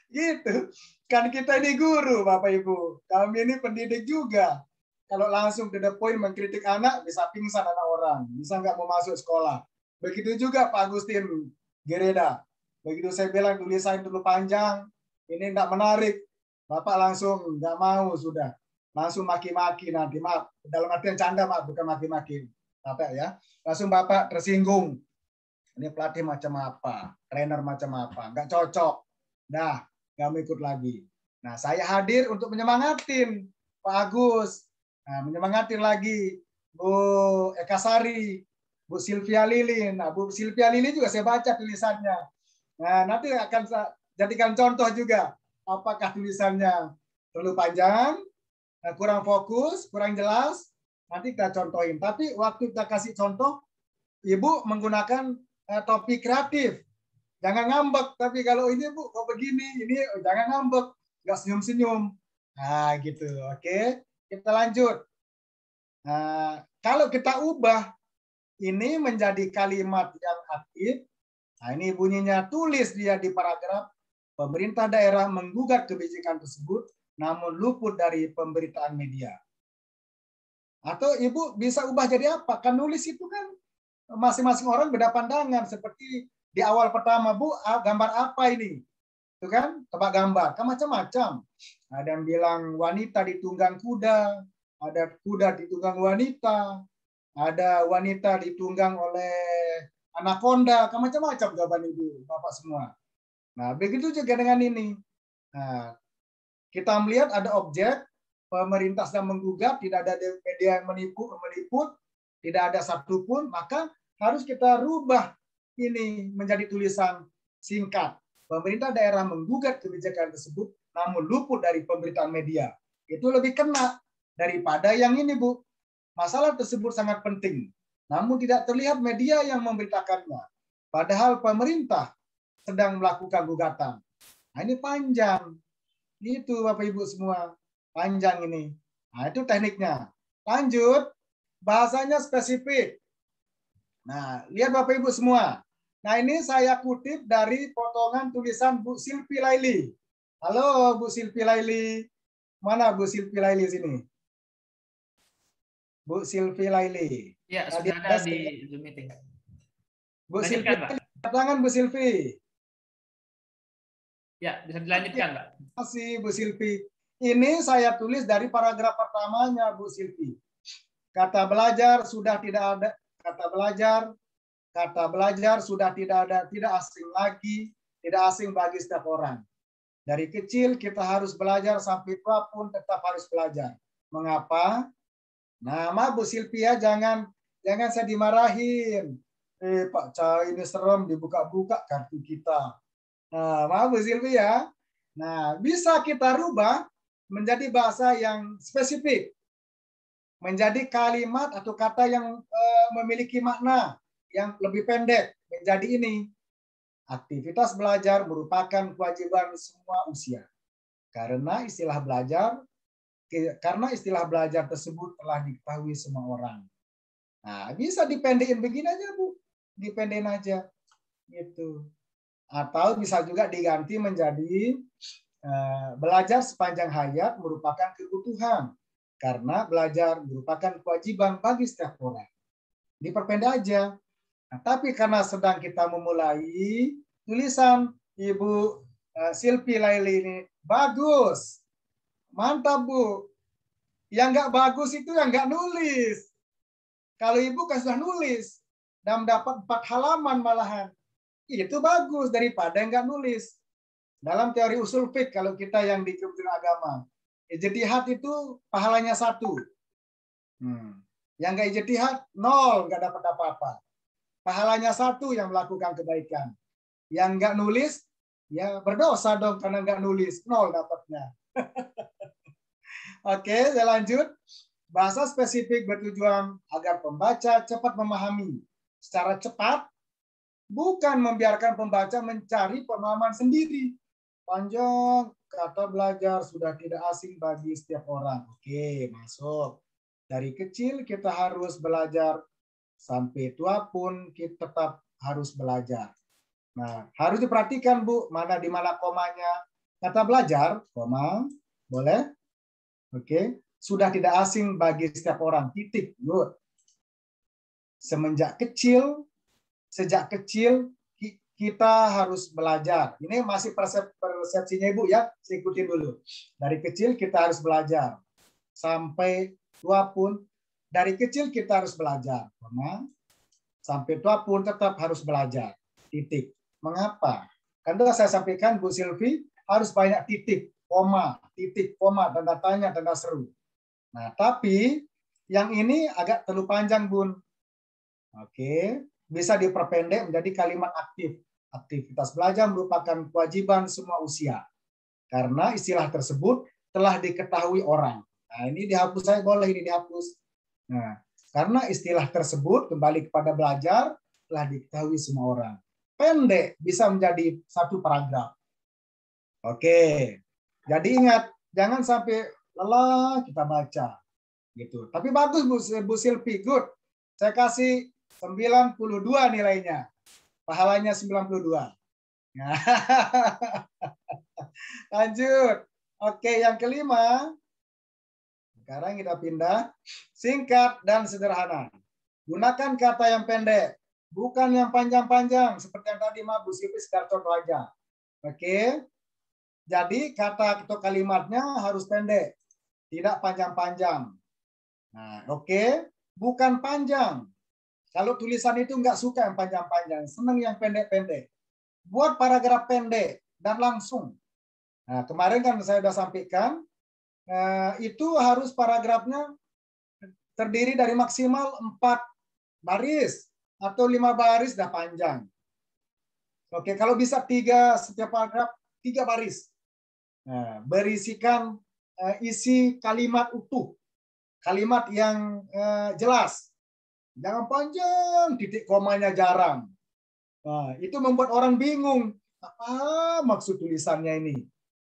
Speaker 2: Gitu. Kan kita ini guru, Bapak Ibu. Kami ini pendidik juga. Kalau langsung to the point mengkritik anak, bisa pingsan anak orang. Bisa nggak mau masuk sekolah. Begitu juga Pak Agustin Gereda. Begitu saya bilang tulisan dulu panjang, ini nggak menarik. Bapak langsung nggak mau sudah. Langsung maki-maki nanti. Maaf, dalam artian canda, maaf, bukan maki-maki. Bapak ya. Langsung Bapak tersinggung. Ini pelatih macam apa? Trainer macam apa? Nggak cocok. Dah, nggak mau ikut lagi. Nah, saya hadir untuk menyemangatin Pak Agus. Nah, menyemangatin lagi Bu Eka Sari, Bu Sylvia Lilin. Nah, Bu Sylvia Lilin juga saya baca tulisannya. Nah, nanti akan saya jadikan contoh juga. Apakah tulisannya terlalu panjang, kurang fokus, kurang jelas, nanti kita contohin. Tapi waktu kita kasih contoh, Ibu menggunakan topik kreatif. Jangan ngambek, tapi kalau ini Bu kok begini, ini jangan ngambek, nggak senyum-senyum. Nah, gitu. Oke, kita lanjut. Nah, kalau kita ubah ini menjadi kalimat yang aktif, nah ini bunyinya tulis dia di paragraf, pemerintah daerah menggugat kebijakan tersebut, namun luput dari pemberitaan media. Atau Ibu bisa ubah jadi apa? Kan nulis itu kan masing-masing orang beda pandangan, seperti di awal pertama, Bu, gambar apa ini? Itu kan, tebak gambar. Kan macam-macam. Ada yang bilang wanita ditunggang kuda, ada kuda ditunggang wanita, ada wanita ditunggang oleh anaconda, kan macam-macam jawaban Ibu, Bapak semua. Nah, begitu juga dengan ini. Nah, kita melihat ada objek, pemerintah sedang menggugat, tidak ada media yang meliput, tidak ada satupun, maka harus kita rubah ini menjadi tulisan singkat. Pemerintah daerah menggugat kebijakan tersebut, namun luput dari pemberitaan media. Itu lebih kena daripada yang ini, Bu. Masalah tersebut sangat penting, namun tidak terlihat media yang memberitakannya. Padahal pemerintah sedang melakukan gugatan. Nah, ini panjang. Itu Bapak Ibu semua. Panjang ini. Nah, itu tekniknya. Lanjut. Bahasanya spesifik. Nah, lihat Bapak Ibu semua. Nah, ini saya kutip dari potongan tulisan Bu Silvi Laili. Halo Bu Silvi Laili. Mana Bu Silvi Laili sini? Bu Silvi Laili.
Speaker 1: Ya, sudah ada di Zoom meeting.
Speaker 2: Bu Silvi, tangan Bu Silvi.
Speaker 1: Ya, bisa dilanjutkan, Pak.
Speaker 2: Terima kasih Bu Silvi. Ini saya tulis dari paragraf pertamanya Bu Silvi. Kata belajar sudah tidak ada. Kata belajar sudah tidak ada, tidak asing lagi, tidak asing bagi setiap orang. Dari kecil kita harus belajar, sampai tua pun tetap harus belajar. Mengapa? Nah, maaf Bu Silvia, jangan saya dimarahin. Pak Cah ini serem, dibuka-buka kartu kita. Nah, maaf Bu Silvia. Nah, bisa kita rubah menjadi bahasa yang spesifik. Menjadi kalimat atau kata yang memiliki makna yang lebih pendek, menjadi ini. Aktivitas belajar merupakan kewajiban semua usia. Karena istilah belajar tersebut telah diketahui semua orang. Nah, bisa dipendekin begini aja, Bu. Dipendekin aja. Gitu. Atau bisa juga diganti menjadi belajar sepanjang hayat merupakan kebutuhan. Karena belajar merupakan kewajiban bagi setiap orang. Diperpendek aja. Nah, tapi karena sedang kita memulai tulisan Ibu Silvi Laili ini bagus, mantap Bu. Yang nggak bagus itu yang nggak nulis. Kalau Ibu kan sudah nulis dan dapat 4 halaman malahan, itu bagus daripada yang nggak nulis. Dalam teori usul fiqh kalau kita yang di Kementerian Agama, ijtihad itu pahalanya 1. Yang nggak ijtihad 0, nggak dapat apa-apa. Pahalanya 1 yang melakukan kebaikan. Yang nggak nulis, ya berdosa dong karena nggak nulis. 0 dapatnya. Oke, saya lanjut. Bahasa spesifik bertujuan agar pembaca cepat memahami secara cepat, bukan membiarkan pembaca mencari pemahaman sendiri. panjang. Kata belajar sudah tidak asing bagi setiap orang. Oke, masuk. Dari kecil kita harus belajar, sampai tua pun kita tetap harus belajar. Nah, harus diperhatikan, Bu, mana di mana komanya. Kata belajar, koma, boleh? Oke, sudah tidak asing bagi setiap orang. Titik, good. Sejak kecil kita harus belajar. Ini masih persepsinya Ibu ya, saya ikutin dulu. Dari kecil kita harus belajar. Sampai tua pun, dari kecil kita harus belajar. Sampai tua pun tetap harus belajar. Titik. Mengapa? Karena saya sampaikan Bu Silvi, harus banyak titik, koma, tanda tanya, tanda seru. Nah, tapi yang ini agak terlalu panjang, Bun. Oke, bisa diperpendek menjadi kalimat aktif. Aktivitas belajar merupakan kewajiban semua usia. Karena istilah tersebut telah diketahui orang. Nah, ini dihapus, saya boleh ini dihapus. Nah, karena istilah tersebut kembali kepada belajar telah diketahui semua orang. Pendek bisa menjadi satu paragraf. Oke. Jadi ingat, jangan sampai lelah kita baca. Gitu. Tapi bagus Bu Silvi, good. Saya kasih 92 nilainya. Pahalanya 92. Lanjut. Oke, yang kelima. Sekarang kita pindah. Singkat dan sederhana. Gunakan kata yang pendek, bukan yang panjang-panjang. Seperti yang tadi Bu Silvi sekedar contoh aja. Oke. Jadi kata atau kalimatnya harus pendek. Tidak panjang-panjang. Nah, oke. Bukan panjang. Kalau tulisan itu nggak suka yang panjang-panjang, senang yang pendek-pendek. Buat paragraf pendek dan langsung. Nah, kemarin kan saya sudah sampaikan, itu harus paragrafnya terdiri dari maksimal 4 baris atau 5 baris dah panjang. Oke, kalau bisa 3 setiap paragraf 3 baris. Nah, berisikan isi kalimat utuh, kalimat yang jelas. Jangan panjang, titik komanya jarang. Nah, itu membuat orang bingung. Apa maksud tulisannya ini?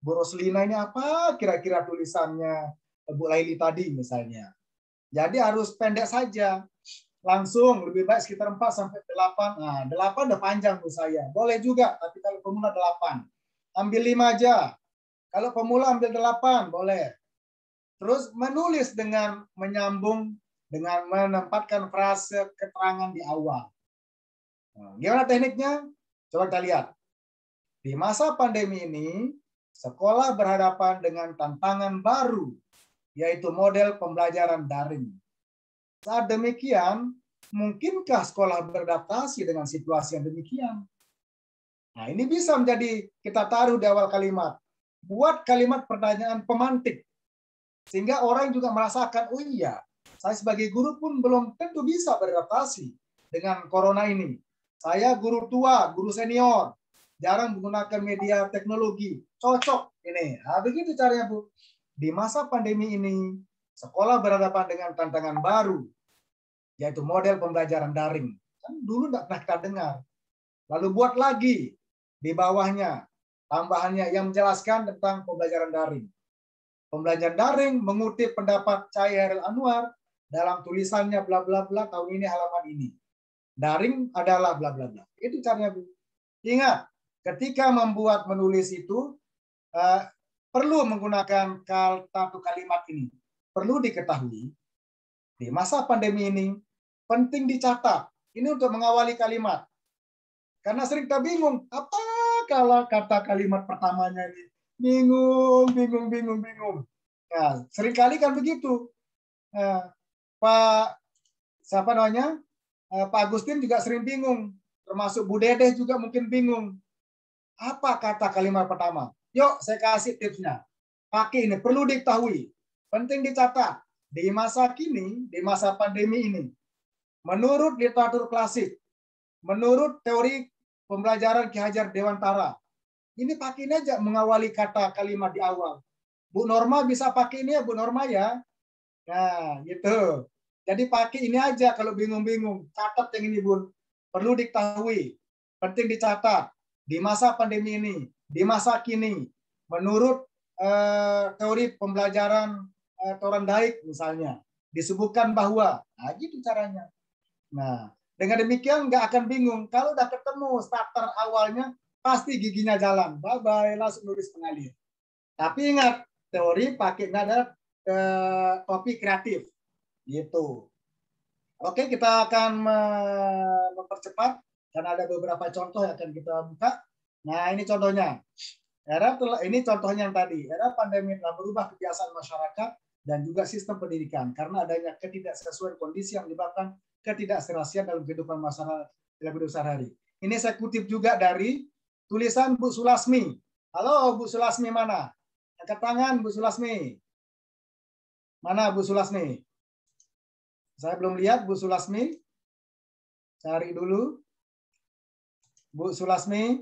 Speaker 2: Bu Roslina ini apa kira-kira tulisannya Bu Laili tadi misalnya. Jadi harus pendek saja. Langsung, lebih baik sekitar 4 sampai 8. Nah, 8 udah panjang tuh saya. Boleh juga, tapi kalau pemula 8. Ambil 5 aja. Kalau pemula ambil 8, boleh. Terus menulis dengan menyambung, dengan menempatkan frase keterangan di awal. Nah, gimana tekniknya? Coba kita lihat. Di masa pandemi ini, sekolah berhadapan dengan tantangan baru, yaitu model pembelajaran daring. Saat demikian, mungkinkah sekolah beradaptasi dengan situasi yang demikian? Nah, ini bisa menjadi kita taruh di awal kalimat. Buat kalimat pertanyaan pemantik. Sehingga orang juga merasakan, oh iya, saya sebagai guru pun belum tentu bisa beradaptasi dengan corona ini. Saya guru tua, guru senior, jarang menggunakan media teknologi. Cocok ini. Nah, begitu caranya, Bu. Di masa pandemi ini, sekolah berhadapan dengan tantangan baru, yaitu model pembelajaran daring. Kan dulu tidak pernah kita dengar. Lalu buat lagi di bawahnya, tambahannya yang menjelaskan tentang pembelajaran daring. Pembelajaran daring mengutip pendapat Chairil Anwar dalam tulisannya bla bla bla tahun ini halaman ini. Daring adalah bla bla bla. Itu caranya, Bu. Ingat, ketika membuat menulis itu perlu menggunakan kata atau kalimat ini. Perlu diketahui di masa pandemi ini penting dicatat. Ini untuk mengawali kalimat. Karena sering kita bingung, apa kalau kata kalimat pertamanya ini? Bingung. Nah, seringkali kan begitu. Pak Agustin juga sering bingung. Termasuk Bu Dedeh juga mungkin bingung. Apa kata kalimat pertama? Yuk, saya kasih tipsnya. Pakai ini, perlu diketahui. Penting dicatat. Di masa kini, di masa pandemi ini, menurut literatur klasik, menurut teori pembelajaran Ki Hajar Dewantara, ini pakai ini aja mengawali kata kalimat di awal. Bu Norma bisa pakai ini ya, Bu Norma ya. Nah, gitu. Jadi pakai ini aja kalau bingung-bingung. Catat yang ini, Bun. Perlu diketahui. Penting dicatat. Di masa pandemi ini, di masa kini menurut teori pembelajaran Thorndike misalnya disebutkan bahwa, nah gitu caranya. Nah, dengan demikian nggak akan bingung. Kalau udah ketemu starter awalnya, pasti giginya jalan. Bye-bye, langsung nulis pengalir. Tapi ingat, teori pakai nada topik kreatif. Gitu. Oke, kita akan mempercepat karena ada beberapa contoh yang akan kita buka. Nah, ini contohnya. Ini contohnya yang tadi. Era pandemi telah berubah kebiasaan masyarakat dan juga sistem pendidikan karena adanya ketidaksesuaian kondisi yang menyebabkan ketidakserasian dalam kehidupan masyarakat dalam hidup sehari-hari. Ini saya kutip juga dari tulisan Bu Sulasmi. Halo Bu Sulasmi mana? Angkat tangan Bu Sulasmi. Mana Bu Sulasmi? Saya belum lihat Bu Sulasmi. Cari dulu. Bu Sulasmi.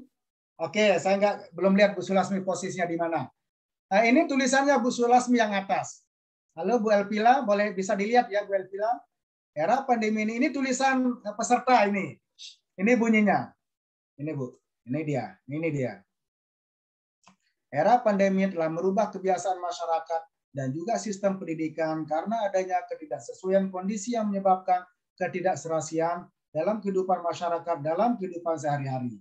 Speaker 2: Oke, saya belum lihat Bu Sulasmi posisinya di mana. Nah, ini tulisannya Bu Sulasmi yang atas. Halo Bu Elvila, boleh bisa dilihat ya Bu Elvila? Era pandemi ini tulisan peserta ini. Ini bunyinya. Ini Bu, ini dia. Era pandemi telah merubah kebiasaan masyarakat dan juga sistem pendidikan karena adanya ketidaksesuaian kondisi yang menyebabkan ketidakserasian dalam kehidupan masyarakat dalam kehidupan sehari-hari.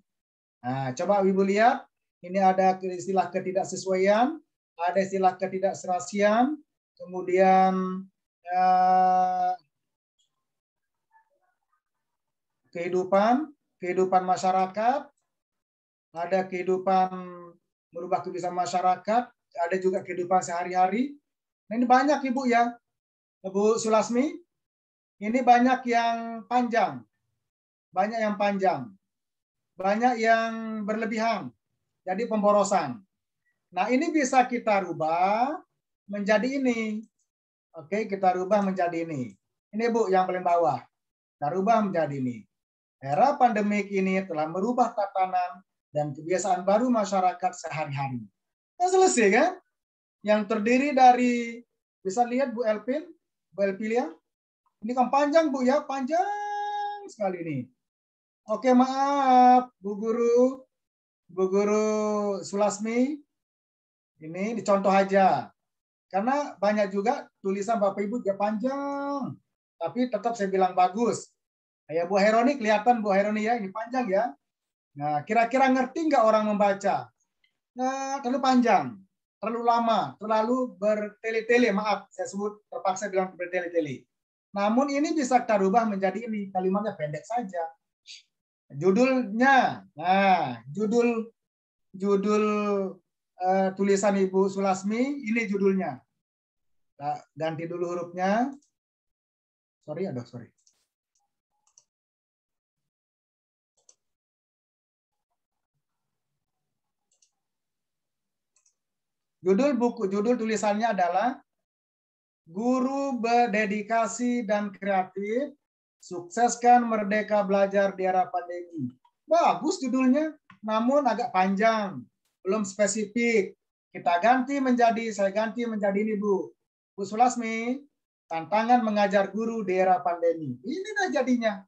Speaker 2: Nah, coba Ibu lihat, ini ada istilah ketidaksesuaian, ada istilah ketidakserasian, kemudian kehidupan masyarakat, ada kehidupan merubah kebiasaan masyarakat, ada juga kehidupan sehari-hari. Nah, ini banyak Ibu ya, Bu Sulasmi. Ini banyak yang panjang, banyak yang berlebihan, jadi pemborosan. Nah, ini bisa kita rubah menjadi ini. Oke, kita rubah menjadi ini. Ini Bu yang paling bawah. Kita rubah menjadi ini. Era pandemik ini telah merubah tatanan dan kebiasaan baru masyarakat sehari-hari. Nah, selesai kan? Yang terdiri dari, bisa lihat Bu Elpilia. Ini kan panjang Bu ya, panjang sekali ini. Oke, maaf Bu Guru Sulasmi. Ini dicontoh aja. Karena banyak juga tulisan Bapak Ibu dia panjang. Tapi tetap saya bilang bagus. Ya Bu Heroni, kelihatan Bu Heroni ya, ini panjang ya. Nah, kira-kira ngerti nggak orang membaca? Nah, terlalu panjang, terlalu lama, terlalu bertele-tele. Maaf, saya sebut terpaksa bilang bertele-tele. Namun ini bisa kita rubah menjadi ini, kalimatnya pendek saja. Judulnya, nah, judul tulisan Ibu Sulasmi, ini judulnya. Nah, ganti dulu hurufnya. Sorry. Judul tulisannya adalah Guru Berdedikasi dan Kreatif, Sukseskan Merdeka Belajar di Era Pandemi. Bagus judulnya, namun agak panjang, belum spesifik. Saya ganti menjadi ini Bu Sulasmi, tantangan mengajar guru di era pandemi. Ini jadinya.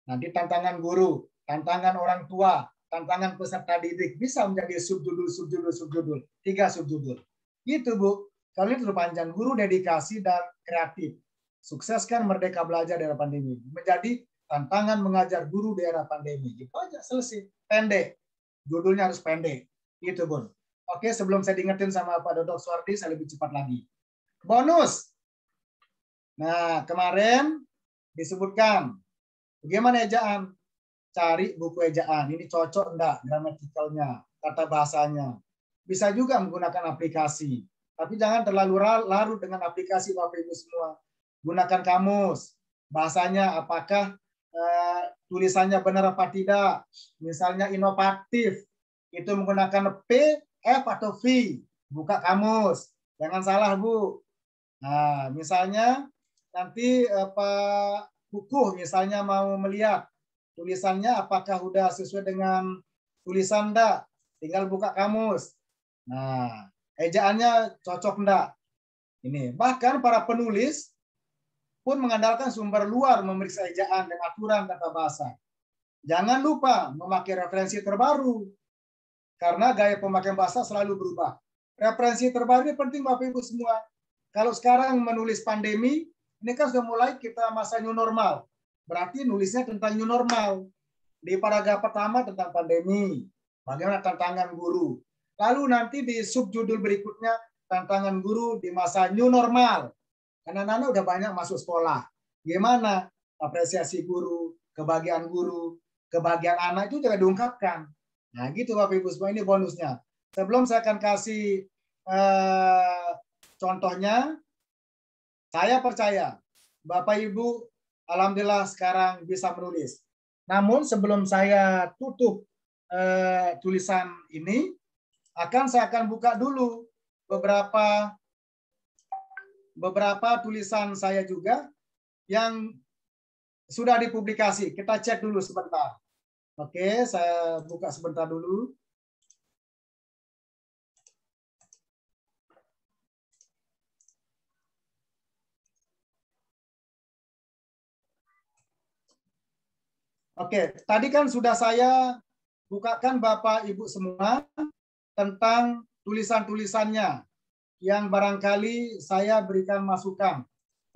Speaker 2: Nanti tantangan guru, tantangan orang tua, tantangan peserta didik bisa menjadi subjudul. 3 subjudul. Gitu Bu. Kalau ini terlalu panjang. Guru dedikasi dan kreatif. Sukseskan merdeka belajar di era pandemi. Menjadi tantangan mengajar guru di era pandemi. Gitu aja, selesai. Pendek. Judulnya harus pendek. Gitu Bun. Oke, sebelum saya diingetin sama Pak Dodok Suwardi, saya lebih cepat lagi. Bonus. Nah, kemarin disebutkan bagaimana ejaan. Cari buku ejaan. Ini cocok enggak gramatikalnya, tata bahasanya. Bisa juga menggunakan aplikasi. Tapi jangan terlalu larut dengan aplikasi Bapak Ibu semua. Gunakan kamus. Bahasanya apakah tulisannya benar apa tidak. Misalnya inovatif. Itu menggunakan P, F, atau V. Buka kamus. Jangan salah Bu. Nah, misalnya nanti buku misalnya mau melihat tulisannya apakah sudah sesuai dengan tulisan enggak, tinggal buka kamus. Nah, ejaannya cocok enggak. Ini bahkan para penulis pun mengandalkan sumber luar memeriksa ejaan dan aturan tata bahasa. Jangan lupa memakai referensi terbaru. Karena gaya pemakaian bahasa selalu berubah. Referensi terbaru ini penting Bapak Ibu semua. Kalau sekarang menulis pandemi, ini kan sudah mulai kita masa new normal. Berarti nulisnya tentang new normal. Di paragraf pertama tentang pandemi, bagaimana tantangan guru. Lalu nanti di subjudul berikutnya, tantangan guru di masa new normal. Karena anak-anak udah banyak masuk sekolah. Gimana apresiasi guru, kebahagiaan anak itu juga diungkapkan. Nah gitu Bapak Ibu semua, ini bonusnya. Sebelum saya akan kasih contohnya, saya percaya Bapak Ibu alhamdulillah sekarang bisa menulis. Namun sebelum saya tutup tulisan ini, saya akan buka dulu beberapa tulisan saya juga yang sudah dipublikasi. Kita cek dulu sebentar. Oke, saya buka sebentar dulu. Oke, tadi kan sudah saya bukakan Bapak Ibu semua tentang tulisan-tulisannya yang barangkali saya berikan masukan.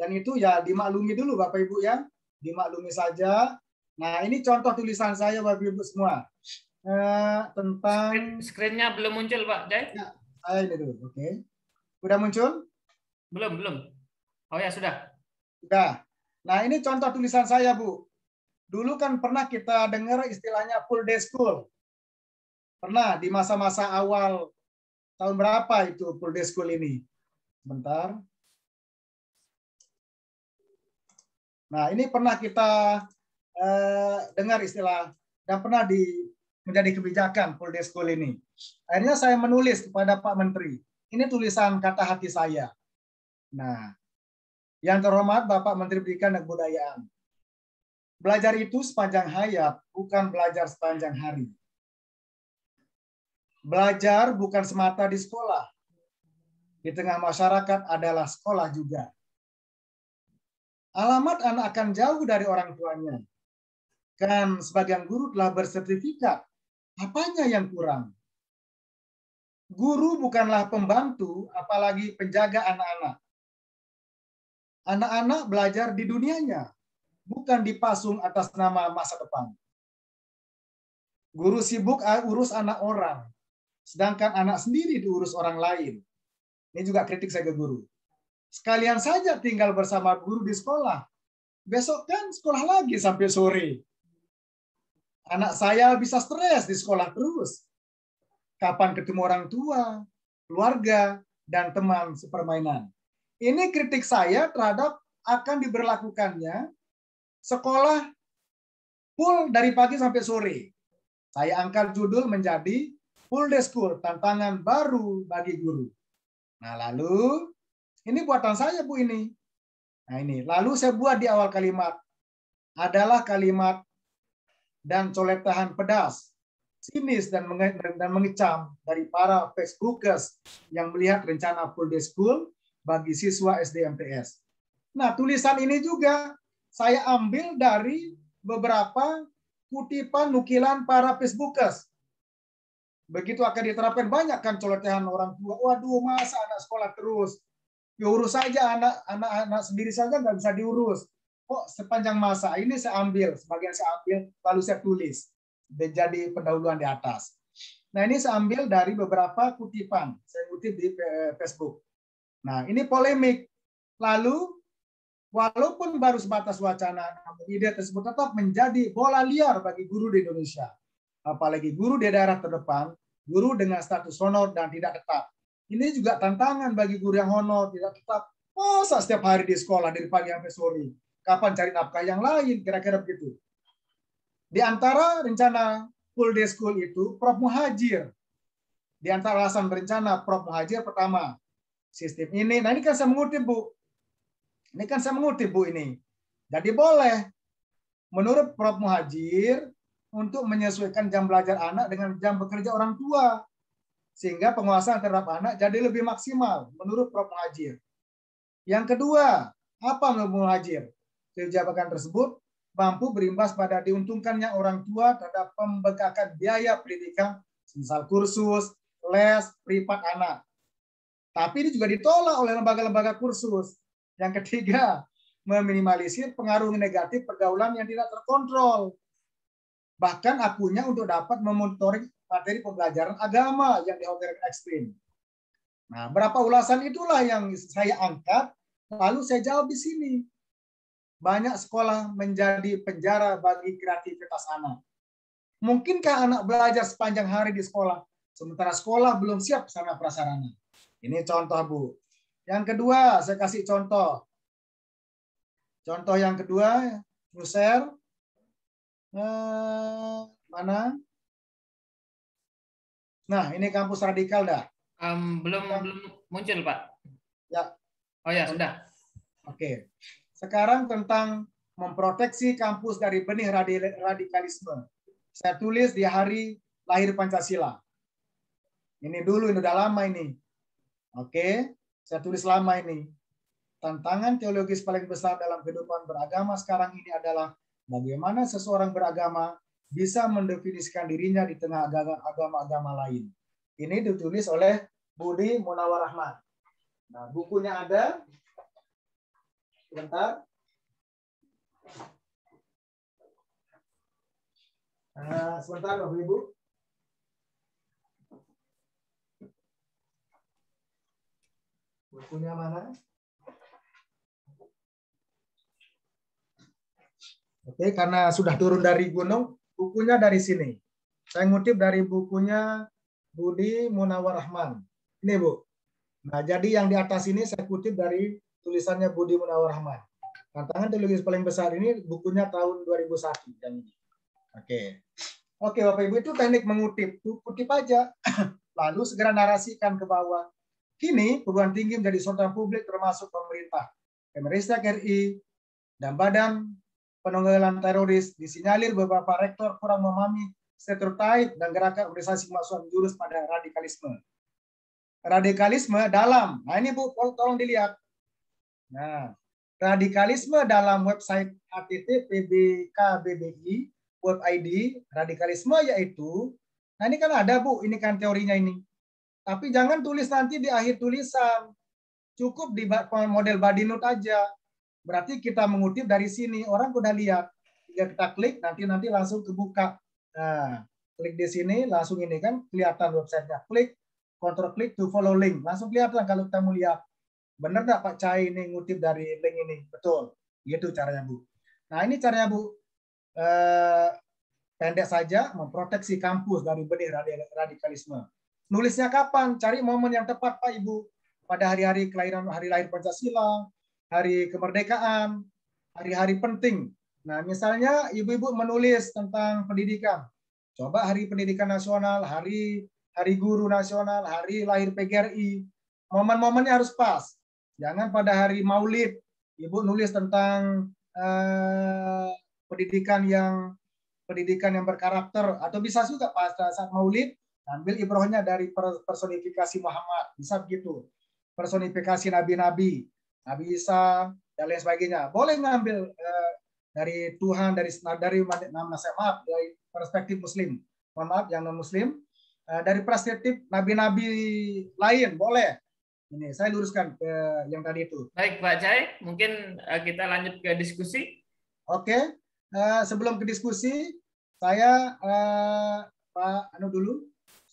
Speaker 2: Dan itu ya dimaklumi dulu Bapak Ibu ya, dimaklumi saja. Nah ini contoh tulisan saya Bapak Ibu semua. Tentang...
Speaker 1: Screen-nya belum muncul Pak Jai?
Speaker 2: Ya, saya ini dulu, oke. Udah muncul?
Speaker 1: Belum. Oh ya sudah.
Speaker 2: Sudah. Nah ini contoh tulisan saya Bu. Dulu kan pernah kita dengar istilahnya full day school. Pernah di masa-masa awal tahun berapa itu full day school ini? Sebentar. Nah, ini pernah kita dengar istilah dan pernah menjadi kebijakan full day school ini. Akhirnya saya menulis kepada Pak Menteri. Ini tulisan kata hati saya. Nah, yang terhormat Bapak Menteri Pendidikan dan Kebudayaan. Belajar itu sepanjang hayat, bukan belajar sepanjang hari. Belajar bukan semata di sekolah. Di tengah masyarakat adalah sekolah juga. Alamat anak akan jauh dari orang tuanya. Kan sebagian guru telah bersertifikat. Apanya yang kurang? Guru bukanlah pembantu, apalagi penjaga anak-anak. Anak-anak belajar di dunianya, bukan dipasung atas nama masa depan. Guru sibuk urus anak orang, sedangkan anak sendiri diurus orang lain. Ini juga kritik saya ke guru. Sekalian saja tinggal bersama guru di sekolah. Besok kan sekolah lagi sampai sore. Anak saya bisa stres di sekolah terus. Kapan ketemu orang tua, keluarga, dan teman sepermainan. Ini kritik saya terhadap akan diberlakukannya sekolah full dari pagi sampai sore. Saya angkat judul menjadi full day school, tantangan baru bagi guru. Nah, lalu ini buatan saya Bu ini. Nah, ini. Lalu saya buat di awal kalimat adalah kalimat dan coletan pedas, sinis dan mengecam dari para Facebookers yang melihat rencana full day school bagi siswa SD MTS. Nah, tulisan ini juga saya ambil dari beberapa kutipan nukilan para Facebookers. Begitu akan diterapkan banyak kan coletan orang tua. Waduh, masa anak sekolah terus? Diurus saja anak-anak sendiri saja nggak bisa diurus. Kok sepanjang masa ini saya ambil, sebagian saya ambil, lalu saya tulis. Jadi pendahuluan di atas. Nah ini saya ambil dari beberapa kutipan. Saya kutip di Facebook. Nah ini polemik. Lalu walaupun baru sebatas wacana, namun ide tersebut tetap menjadi bola liar bagi guru di Indonesia. Apalagi guru di daerah terdepan, guru dengan status honor dan tidak tetap. Ini juga tantangan bagi guru yang honor, tidak tetap. Masa setiap hari di sekolah dari pagi sampai sore? Kapan cari nafkah yang lain? Kira-kira begitu. Di antara rencana full day school itu, Prof. Muhajir. Di antara alasan berencana Prof. Muhajir pertama, sistem ini. Nah ini kan saya mengutip Bu. Ini kan saya mengutip Bu ini. Jadi boleh. Menurut Prof. Muhajir, untuk menyesuaikan jam belajar anak dengan jam bekerja orang tua. Sehingga penguasaan terhadap anak jadi lebih maksimal menurut Prof. Muhajir. Yang kedua, apa menurut Muhajir? Kebijakan tersebut mampu berimbas pada diuntungkannya orang tua terhadap pembengkakan biaya pendidikan misal kursus, les, privat anak. Tapi ini juga ditolak oleh lembaga-lembaga kursus. Yang ketiga, meminimalisir pengaruh negatif pergaulan yang tidak terkontrol. Bahkan akunnya untuk dapat memonitoring materi pembelajaran agama yang dikhawatirkan ekstrim. Nah, berapa ulasan itulah yang saya angkat, lalu saya jawab di sini. Banyak sekolah menjadi penjara bagi kreativitas anak. Mungkinkah anak belajar sepanjang hari di sekolah, sementara sekolah belum siap sarana prasarana? Ini contoh, Bu. Yang kedua, saya kasih contoh. Contoh yang kedua, Bu share. Mana? Nah, ini kampus radikal dah.
Speaker 1: Belum muncul, Pak.
Speaker 2: Ya.
Speaker 1: Oh ya, sudah.
Speaker 2: Oke. Sekarang tentang memproteksi kampus dari benih radikalisme. Saya tulis di hari lahir Pancasila. Ini dulu, ini udah lama ini. Oke, saya tulis lama ini. Tantangan teologis paling besar dalam kehidupan beragama sekarang ini adalah bagaimana seseorang beragama bisa mendefinisikan dirinya di tengah agama-agama lain. Ini ditulis oleh Budi Munawar Rahman. Nah, bukunya ada. Sebentar. Sebentar, Bapak Ibu. Bukunya mana? Oke, karena sudah turun dari gunung, bukunya dari sini. Saya ngutip dari bukunya Budi Munawar Rahman. Ini, Bu. Nah, jadi yang di atas ini saya kutip dari tulisannya Budi Munawar Rahman. Tantangan teologis paling besar ini bukunya tahun 2001. Yang ini. Oke, Bapak Ibu, itu teknik mengutip. Kutip aja. Lalu segera narasikan ke bawah. Kini, perguruan tinggi menjadi sorotan publik termasuk pemerintah, Kemenristek RI, dan Badan Penanggulangan Teroris. Disinyalir beberapa rektor kurang memahami stereotip dan gerakan organisasi mahasiswa menjurus pada radikalisme. Radikalisme dalam, nah ini Bu, tolong dilihat. Nah, radikalisme dalam website http://bkbbi web ID, radikalisme yaitu, nah ini kan ada Bu, ini kan teorinya ini. Tapi jangan tulis nanti di akhir tulisan. Cukup di model body note aja. Berarti kita mengutip dari sini. Orang udah lihat. Jika kita klik, nanti langsung kebuka. Nah, klik di sini, langsung ini kan kelihatan websitenya. Klik, control klik to follow link. Langsung kelihatan kalau kita mau lihat. Benar nggak Pak Cai ini ngutip dari link ini? Betul. Gitu caranya, Bu. Nah, ini caranya, Bu. Pendek saja, memproteksi kampus dari benih radikalisme. Nulisnya kapan? Cari momen yang tepat, Pak Ibu. Pada hari-hari kelahiran, hari lahir Pancasila, hari kemerdekaan, hari-hari penting. Nah, misalnya ibu-ibu menulis tentang pendidikan. Coba hari pendidikan nasional, hari guru nasional, hari lahir PGRI. Momen-momennya harus pas. Jangan pada hari Maulid, ibu nulis tentang pendidikan yang berkarakter, atau bisa juga pada saat Maulid ambil ibrohnya dari personifikasi Muhammad, bisa begitu. Personifikasi nabi-nabi, Nabi Isa dan lain sebagainya. Boleh ngambil dari Tuhan, dari perspektif Muslim. Mohon maaf yang non Muslim. Dari perspektif nabi-nabi lain boleh. Ini saya luruskan ke yang tadi itu.
Speaker 1: Baik Pak Cai, mungkin kita lanjut ke diskusi.
Speaker 2: Oke. Sebelum ke diskusi, saya Pak dulu.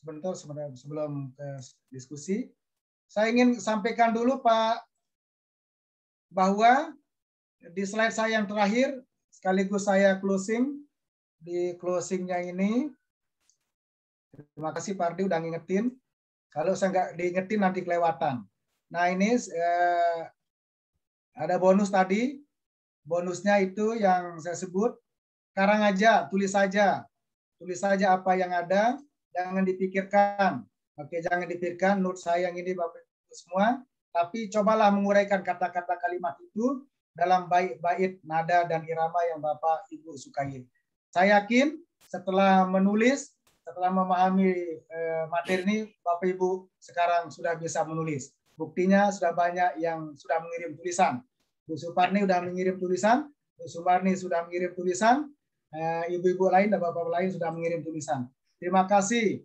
Speaker 2: Sebentar sebelum ke diskusi, saya ingin sampaikan dulu Pak bahwa di slide saya yang terakhir sekaligus saya closing di closingnya ini. Terima kasih Pak Ardi udah ngingetin. Kalau saya nggak diingetin nanti kelewatan. Nah ini ada bonus tadi. Bonusnya itu yang saya sebut karang aja, tulis saja apa yang ada. Jangan dipikirkan. Oke, jangan dipikirkan note saya yang ini Bapak Ibu semua, tapi cobalah menguraikan kata-kata kalimat itu dalam bait, nada dan irama yang Bapak Ibu sukai. Saya yakin setelah menulis, setelah memahami materi ini, Bapak Ibu sekarang sudah bisa menulis. Buktinya sudah banyak yang sudah mengirim tulisan. Bu Suparni sudah mengirim tulisan, Bu Sumarni sudah mengirim tulisan, ibu-ibu lain dan bapak lain sudah mengirim tulisan. Terima kasih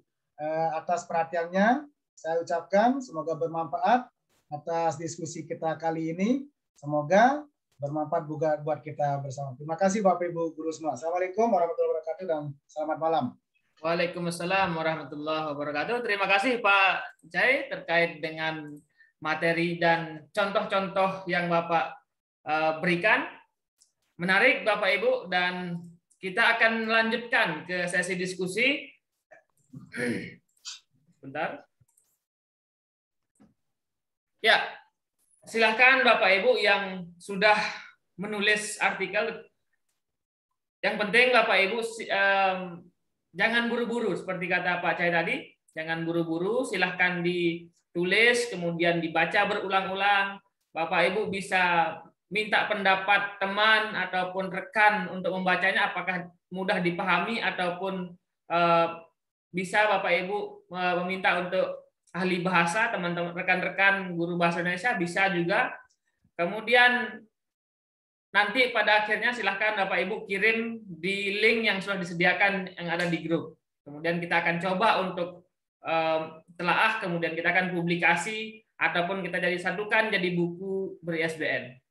Speaker 2: atas perhatiannya. Saya ucapkan semoga bermanfaat atas diskusi kita kali ini. Semoga bermanfaat juga buat kita bersama. Terima kasih Bapak Ibu guru semua. Assalamualaikum warahmatullahi wabarakatuh dan selamat malam.
Speaker 1: Waalaikumsalam warahmatullahi wabarakatuh. Terima kasih Pak Jai terkait dengan materi dan contoh-contoh yang Bapak berikan. Menarik Bapak Ibu, dan kita akan melanjutkan ke sesi diskusi. Bentar. Ya, silakan Bapak Ibu yang sudah menulis artikel. Yang penting Bapak Ibu jangan buru-buru seperti kata Pak Cai tadi. Jangan buru-buru, silahkan ditulis, kemudian dibaca berulang-ulang. Bapak Ibu bisa minta pendapat teman ataupun rekan untuk membacanya, apakah mudah dipahami ataupun bisa Bapak Ibu meminta untuk ahli bahasa, teman-teman rekan-rekan guru bahasa Indonesia bisa juga. Kemudian nanti pada akhirnya silahkan Bapak Ibu kirim di link yang sudah disediakan yang ada di grup. Kemudian kita akan coba untuk telaah, kemudian kita akan publikasi ataupun kita jadi satukan jadi buku ber-ISBN.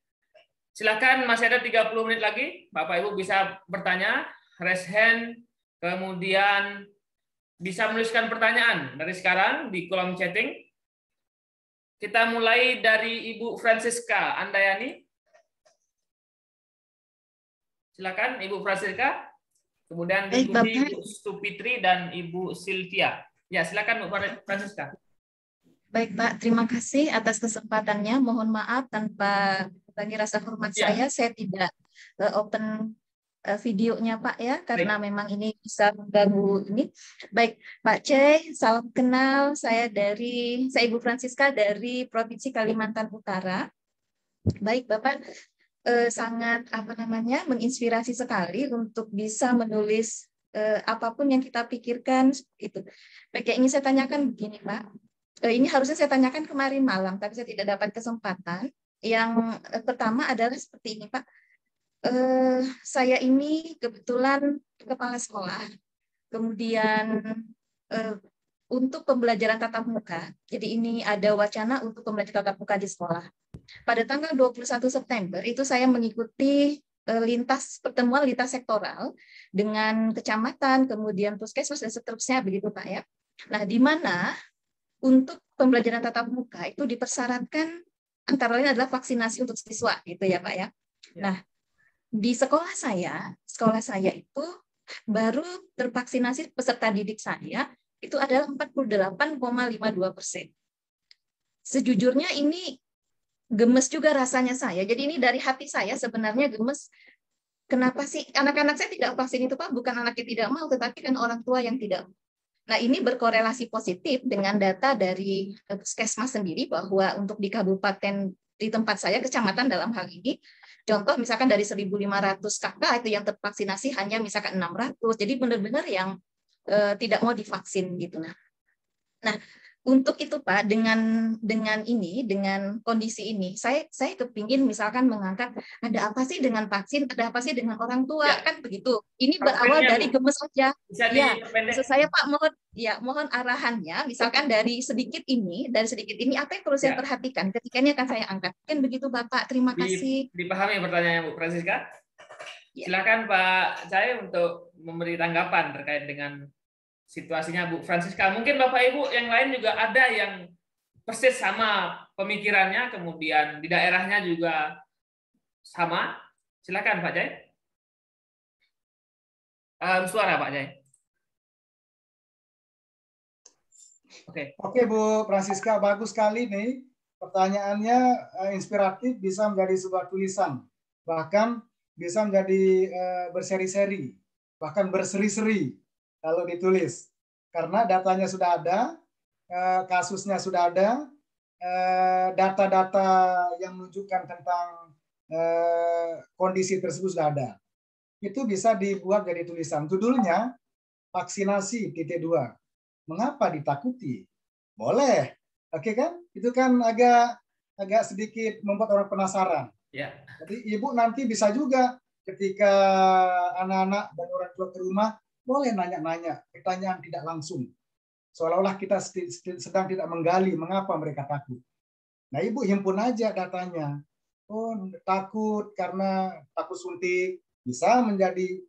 Speaker 1: Silakan, masih ada 30 menit lagi. Bapak Ibu bisa bertanya, raise hand, kemudian bisa menuliskan pertanyaan dari sekarang di kolom chatting. Kita mulai dari Ibu Francisca Andayani. Silakan Ibu Francisca. Kemudian diikuti Ibu Stupitri dan Ibu Sylvia. Ya, silakan Bu Francisca.
Speaker 3: Baik Pak, terima kasih atas kesempatannya. Mohon maaf tanpa bagi rasa hormat saya tidak open videonya Pak ya, karena memang ini bisa mengganggu ini. Baik Pak C, salam kenal. Saya Ibu Francisca dari Provinsi Kalimantan Utara. Baik Bapak, sangat menginspirasi sekali untuk bisa menulis apapun yang kita pikirkan itu. Baik, yang ingin saya tanyakan begini Pak. Ini harusnya saya tanyakan kemarin malam, tapi saya tidak dapat kesempatan. Yang pertama adalah seperti ini, Pak. Saya ini kebetulan kepala sekolah. Kemudian untuk pembelajaran tatap muka, jadi ini ada wacana untuk pembelajaran tatap muka di sekolah. Pada tanggal 21 September itu saya mengikuti pertemuan lintas sektoral dengan kecamatan, kemudian puskesmas dan seterusnya begitu, Pak ya. Nah, di mana untuk pembelajaran tatap muka itu dipersyaratkan antara lain adalah vaksinasi untuk siswa gitu ya Pak ya. Nah, di sekolah saya itu baru tervaksinasi peserta didik saya itu adalah 48,52%. Sejujurnya ini gemes juga rasanya saya. Jadi ini dari hati saya sebenarnya gemes. Kenapa sih anak-anak saya tidak vaksin itu Pak? Bukan anaknya tidak mau, tetapi kan orang tua yang tidak mau. Nah, ini berkorelasi positif dengan data dari Puskesmas sendiri bahwa untuk di kabupaten di tempat saya, kecamatan dalam hal ini, contoh misalkan dari 1.500 kakak itu yang tervaksinasi hanya misalkan 600. Jadi benar-benar yang tidak mau divaksin gitu. Nah, untuk itu Pak, dengan kondisi ini, saya kepingin misalkan mengangkat ada apa sih dengan vaksin, ada apa sih dengan orang tua, kan begitu. Ini berawal dari gemes saja. Ya, maksud saya Pak, mohon arahannya, misalkan dari sedikit ini apa yang perlu saya perhatikan ketika ini akan saya angkat. Kan begitu Bapak, terima kasih.
Speaker 1: Dipahami pertanyaan Bu Francisca? Silakan Pak Cai untuk memberi tanggapan terkait dengan situasinya Bu Francisca. Mungkin Bapak Ibu yang lain juga ada yang persis sama pemikirannya, kemudian di daerahnya juga sama. Silakan Pak Jai. Suara Pak Jai.
Speaker 2: Oke Bu Francisca, bagus sekali nih. Pertanyaannya inspiratif, bisa menjadi sebuah tulisan. Bahkan bisa menjadi berseri-seri, bahkan berseri-seri kalau ditulis, karena datanya sudah ada, kasusnya sudah ada, data-data yang menunjukkan tentang kondisi tersebut sudah ada. Itu bisa dibuat jadi tulisan. Judulnya vaksinasi titik 2. Mengapa ditakuti? Boleh, oke kan? Itu kan agak sedikit membuat orang penasaran.
Speaker 1: Ya.
Speaker 2: Jadi ibu nanti bisa juga ketika anak-anak dan orang tua ke rumah boleh nanya-nanya, pertanyaan tidak langsung. seolah-olah kita sedang tidak menggali mengapa mereka takut. Nah, Ibu himpun aja datanya. Oh, takut karena takut suntik, bisa menjadi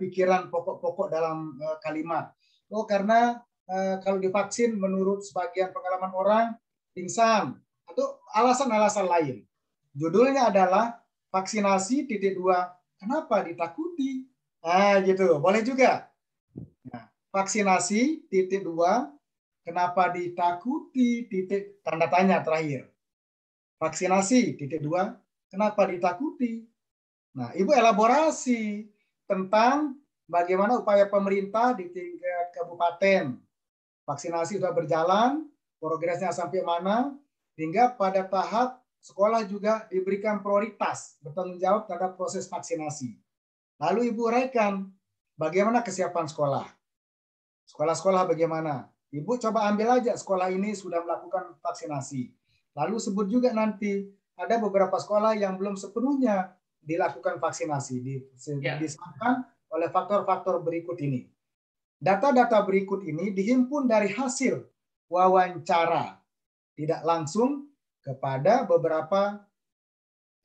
Speaker 2: pikiran pokok-pokok dalam kalimat. Oh, karena kalau divaksin menurut sebagian pengalaman orang pingsan, atau alasan-alasan lain. Judulnya adalah vaksinasi titik 2. Kenapa ditakuti? Nah, gitu. Boleh juga. Nah, vaksinasi titik 2. Kenapa ditakuti? Titik tanda tanya terakhir. Vaksinasi titik 2. Kenapa ditakuti? Nah, Ibu elaborasi tentang bagaimana upaya pemerintah di tingkat kabupaten. Vaksinasi sudah berjalan, progresnya sampai mana, hingga pada tahap sekolah juga diberikan prioritas bertanggung jawab terhadap proses vaksinasi. Lalu Ibu uraikan bagaimana kesiapan sekolah. Sekolah-sekolah bagaimana? Ibu coba ambil aja sekolah ini sudah melakukan vaksinasi. Lalu sebut juga nanti ada beberapa sekolah yang belum sepenuhnya dilakukan vaksinasi, disebabkan oleh faktor-faktor berikut ini. Data-data berikut ini dihimpun dari hasil wawancara tidak langsung kepada beberapa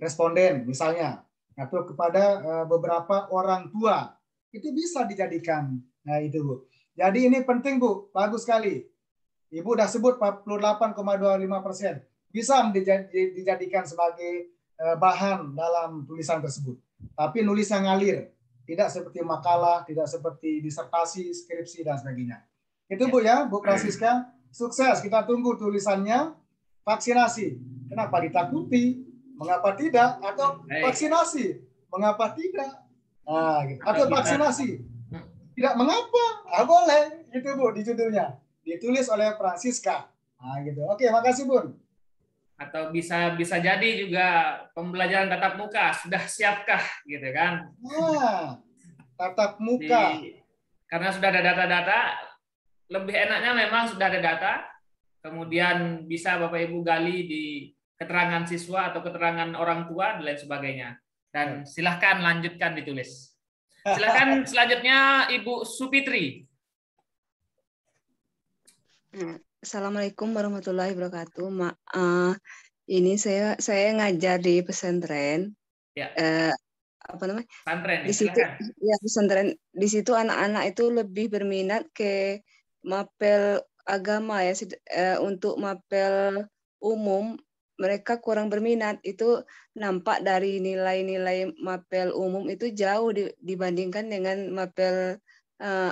Speaker 2: responden misalnya, atau kepada beberapa orang tua. Itu bisa dijadikan. Nah, itu Bu. Jadi ini penting Bu, bagus sekali. Ibu udah sebut 48,25%. Bisa dijadikan sebagai bahan dalam tulisan tersebut. Tapi nulis yang ngalir, tidak seperti makalah, tidak seperti disertasi, skripsi, dan sebagainya. Itu Bu ya, Bu Francisca. Sukses, kita tunggu tulisannya. Vaksinasi, kenapa ditakuti? Mengapa tidak? Atau vaksinasi, mengapa tidak? Nah, gitu. Atau vaksinasi, tidak mengapa? Boleh, itu Bu di judulnya. Ditulis oleh Francisca. Nah, gitu. Oke, makasih Bun.
Speaker 1: Atau bisa jadi juga pembelajaran tatap muka, sudah siapkah gitu kan?
Speaker 2: Nah, tatap muka.
Speaker 1: Karena sudah ada data-data, lebih enaknya memang sudah ada data, kemudian bisa Bapak Ibu gali di keterangan siswa atau keterangan orang tua dan lain sebagainya. Dan silahkan lanjutkan ditulis. Silahkan selanjutnya Ibu Supitri.
Speaker 4: Assalamualaikum warahmatullahi wabarakatuh. Ini saya ngajar di pesantren.
Speaker 1: Ya.
Speaker 4: Apa namanya?
Speaker 1: Pesantren.
Speaker 4: Di situ, ya pesantren. Di situ anak-anak itu lebih berminat ke mapel agama ya. Untuk mapel umum mereka kurang berminat. Itu nampak dari nilai-nilai mapel umum itu jauh dibandingkan dengan mapel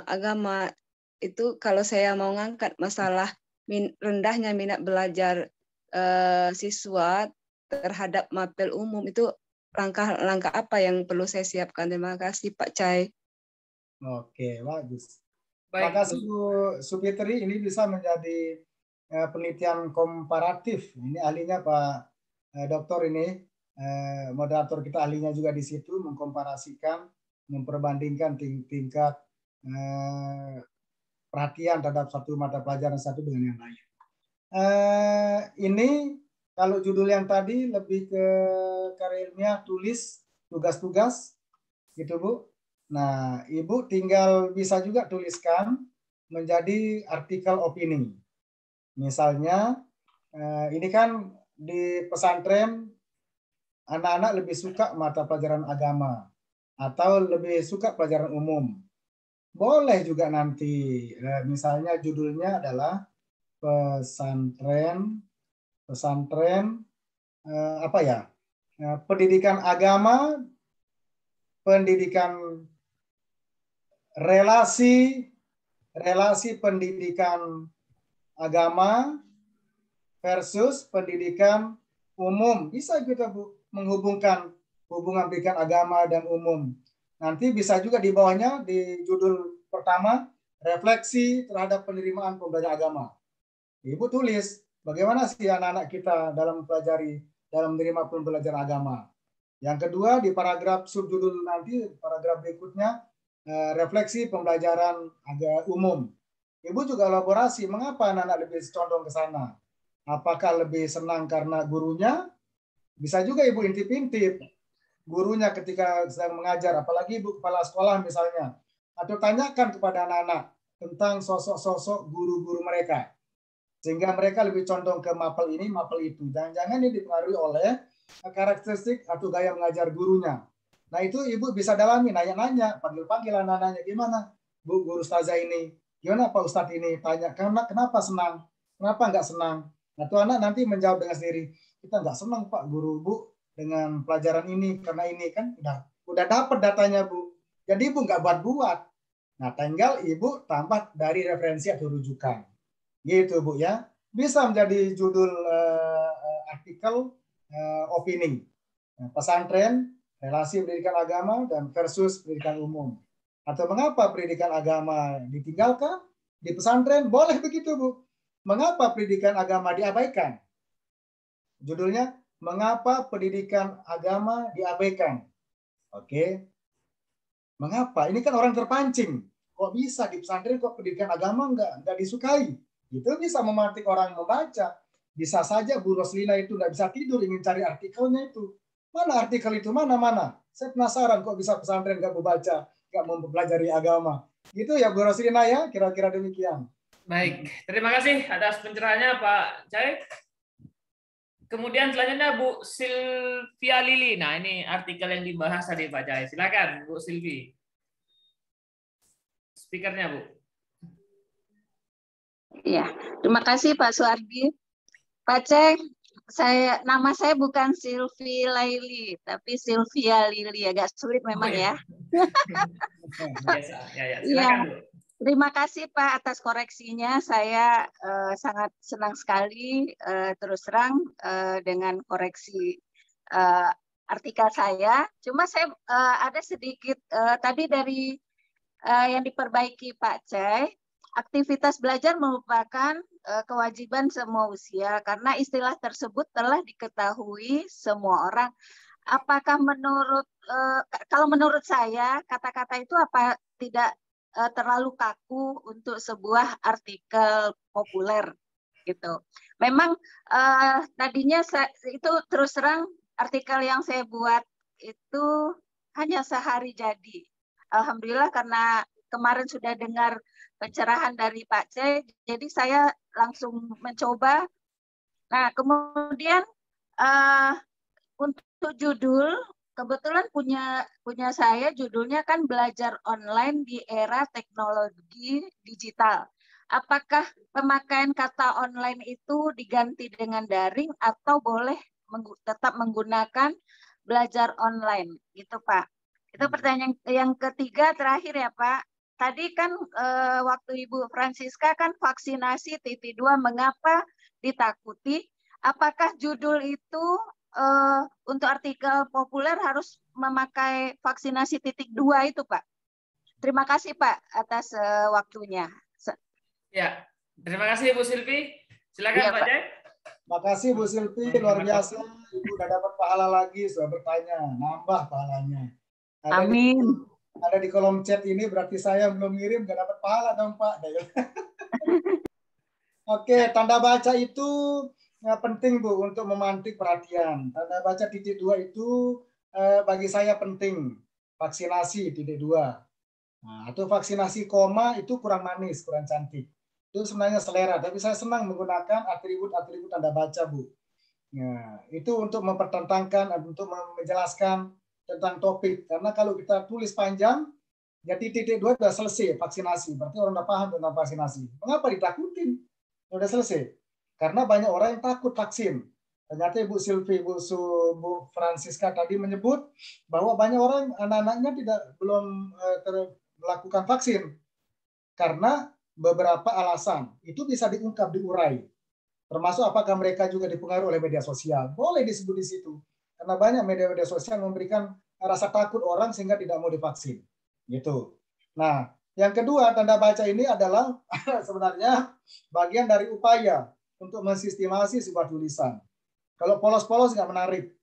Speaker 4: agama. Itu kalau saya mau ngangkat masalah rendahnya minat belajar siswa terhadap mapel umum, itu langkah-langkah apa yang perlu saya siapkan? Terima kasih Pak Cai.
Speaker 2: Oke, bagus.
Speaker 1: Baik,
Speaker 2: Terima kasih Bu Supitri. Ini bisa menjadi penelitian komparatif. Ini ahlinya Pak Dokter ini, moderator kita ahlinya juga di situ, mengkomparasikan, memperbandingkan tingkat perhatian terhadap satu mata pelajaran satu dengan yang lain. Ini kalau judul yang tadi lebih ke karya ilmiah, tulis tugas-tugas, gitu Bu. Nah, Ibu tinggal bisa juga tuliskan menjadi artikel opini. Misalnya, ini kan di pesantren anak-anak lebih suka mata pelajaran agama atau lebih suka pelajaran umum. Boleh juga nanti, misalnya judulnya adalah pesantren apa ya? Pendidikan agama, pendidikan relasi pendidikan agama versus pendidikan umum. Bisa kita menghubungkan hubungan pendidikan agama dan umum. Nanti bisa juga di bawahnya di judul pertama, refleksi terhadap penerimaan pembelajaran agama. Ibu tulis bagaimana sih anak-anak kita dalam mempelajari, dalam menerima pembelajaran agama. Yang kedua di paragraf subjudul nanti, paragraf berikutnya, refleksi pembelajaran agama umum. Ibu juga elaborasi mengapa anak-anak lebih condong ke sana. Apakah lebih senang karena gurunya? Bisa juga Ibu intip-intip. Gurunya ketika sedang mengajar, apalagi Ibu kepala sekolah misalnya, atau tanyakan kepada anak-anak, tentang sosok-sosok guru-guru mereka. Sehingga mereka lebih condong ke mapel ini, mapel itu. Jangan-jangan ini dipengaruhi oleh karakteristik atau gaya mengajar gurunya. Nah itu Ibu bisa dalami, nanya-nanya, panggil-panggil anak-anaknya, gimana Bu guru ustazah ini, gimana Pak Ustadz ini, tanya kenapa senang, kenapa nggak senang. Nah tuh anak nanti menjawab dengan sendiri, kita nggak senang Pak guru Bu dengan pelajaran ini, karena ini kan udah dapat datanya Bu. Jadi Ibu nggak buat-buat. Nah tinggal Ibu tambah dari referensi atau rujukan. Gitu Bu ya. Bisa menjadi judul artikel opini. Pesantren, relasi pendidikan agama dan versus pendidikan umum. Atau mengapa pendidikan agama ditinggalkan di pesantren? Boleh begitu Bu. Mengapa pendidikan agama diabaikan? Judulnya, mengapa pendidikan agama diabaikan? Oke. Mengapa? Ini kan orang terpancing. Kok bisa di pesantren kok pendidikan agama nggak disukai? Itu bisa memantik orang membaca. Bisa saja Bu Roslina itu nggak bisa tidur ingin cari artikelnya itu. Mana artikel itu? Mana? Saya penasaran kok bisa pesantren nggak membaca, nggak mempelajari agama. Gitu ya Bu Roslina ya, kira-kira demikian.
Speaker 1: Baik, terima kasih atas pencerahannya Pak Cai. Kemudian selanjutnya Bu Sylvia Lili. Nah ini artikel yang dibahas tadi Pak Cai. Silakan Bu Sylvie. Speakernya Bu.
Speaker 5: Ya, terima kasih Pak Suardi. Pak Cai, nama saya bukan Sylvie Laili, tapi Sylvia Lili. Agak sulit memang ya.
Speaker 1: Biasa. Ya, silakan Bu.
Speaker 5: Terima kasih Pak atas koreksinya. Saya sangat senang sekali terus terang dengan koreksi artikel saya. Cuma saya ada sedikit tadi dari yang diperbaiki Pak Cai. Aktivitas belajar merupakan kewajiban semua usia karena istilah tersebut telah diketahui semua orang. Apakah kalau menurut saya kata-kata itu apa tidak terlalu kaku untuk sebuah artikel populer gitu. Memang tadinya itu terus terang artikel yang saya buat itu hanya sehari jadi. Alhamdulillah karena kemarin sudah dengar pencerahan dari Pak Cai, jadi saya langsung mencoba. Nah, kemudian untuk judul, kebetulan punya saya judulnya kan belajar online di era teknologi digital. Apakah pemakaian kata online itu diganti dengan daring atau boleh tetap menggunakan belajar online? Gitu Pak. Itu pertanyaan yang ketiga terakhir ya Pak. Tadi kan waktu Ibu Francisca kan vaksinasi titik 2 mengapa ditakuti? Apakah judul itu untuk artikel populer harus memakai vaksinasi titik 2 itu Pak? Terima kasih Pak atas waktunya.
Speaker 1: Ya, terima kasih Bu Silvi. Silakan Pak Cai.
Speaker 2: Terima kasih Bu Silvi, luar biasa. Ibu udah dapat pahala lagi, sudah bertanya, nambah pahalanya.
Speaker 5: Amin.
Speaker 2: Ada di kolom chat ini berarti saya belum ngirim, nggak dapat pahala dong Pak. Oke, tanda baca itu penting Bu untuk memantik perhatian. Tanda baca titik 2 itu bagi saya penting. Vaksinasi titik 2. Nah, atau vaksinasi koma itu kurang manis, kurang cantik. Itu sebenarnya selera, tapi saya senang menggunakan atribut-atribut tanda baca Bu. Nah, itu untuk mempertentangkan, untuk menjelaskan tentang topik. Karena kalau kita tulis panjang, ya titik 2 sudah selesai vaksinasi. Berarti orang sudah paham tentang vaksinasi. Mengapa ditakutin? Sudah selesai. Karena banyak orang yang takut vaksin. Ternyata Ibu Silvi, Bu Francisca tadi menyebut bahwa banyak orang, anak-anaknya belum melakukan vaksin. Karena beberapa alasan. Itu bisa diungkap, diurai. Termasuk apakah mereka juga dipengaruhi oleh media sosial. Boleh disebut di situ. Karena banyak media-media sosial memberikan rasa takut orang sehingga tidak mau divaksin. Gitu. Nah, yang kedua, tanda baca ini adalah sebenarnya bagian dari upaya untuk mensistemasi sebuah tulisan. Kalau polos-polos nggak menarik.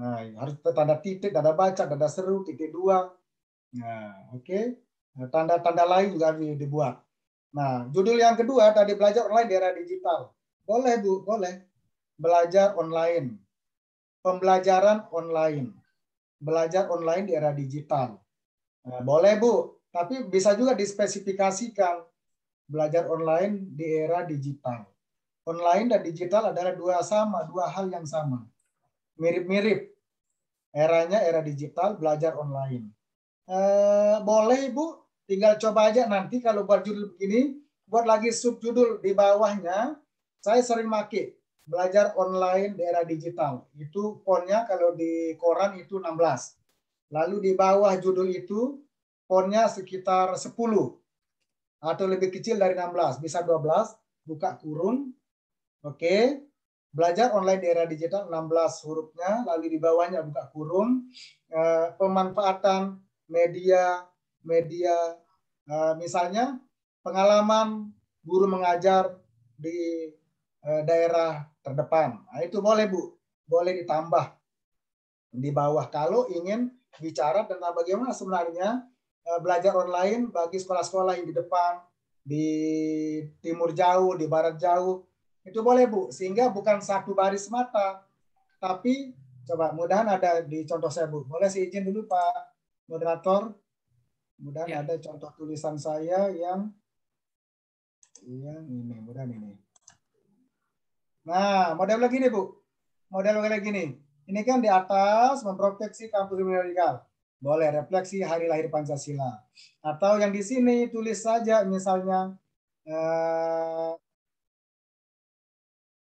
Speaker 2: Nah, harus tanda titik, tanda baca, tanda seru, titik 2. Nah, oke. Tanda-tanda lain juga harus dibuat. Nah, judul yang kedua tadi belajar online di era digital. Boleh Bu, boleh. Belajar online. Pembelajaran online. Belajar online di era digital. Nah, boleh Bu, tapi bisa juga dispesifikasikan belajar online di era digital. Online dan digital adalah dua hal yang sama. Mirip-mirip. Eranya era digital, belajar online. Boleh Ibu, tinggal coba aja nanti kalau buat judul begini, buat lagi subjudul di bawahnya. Saya sering pakai belajar online di era digital. Itu fontnya kalau di koran itu 16. Lalu di bawah judul itu fontnya sekitar 10 atau lebih kecil dari 16, bisa 12, buka kurung. Oke. Belajar online di era digital 16 hurufnya, lalu di bawahnya buka kurung. Pemanfaatan media misalnya pengalaman guru mengajar di daerah terdepan. Nah, itu boleh Bu, boleh ditambah di bawah kalau ingin bicara tentang bagaimana sebenarnya belajar online bagi sekolah-sekolah yang di depan, di timur jauh, di barat jauh. Itu boleh Bu, sehingga bukan satu baris mata, tapi coba mudahan ada di contoh saya Bu. Boleh saya izin dulu Pak Moderator, mudahan ada contoh tulisan saya yang ini, mudahan ini. Nah, model begini Bu, model kayak gini. Ini kan di atas memproteksi kampus radikal. Boleh refleksi hari lahir Pancasila. Atau yang di sini tulis saja misalnya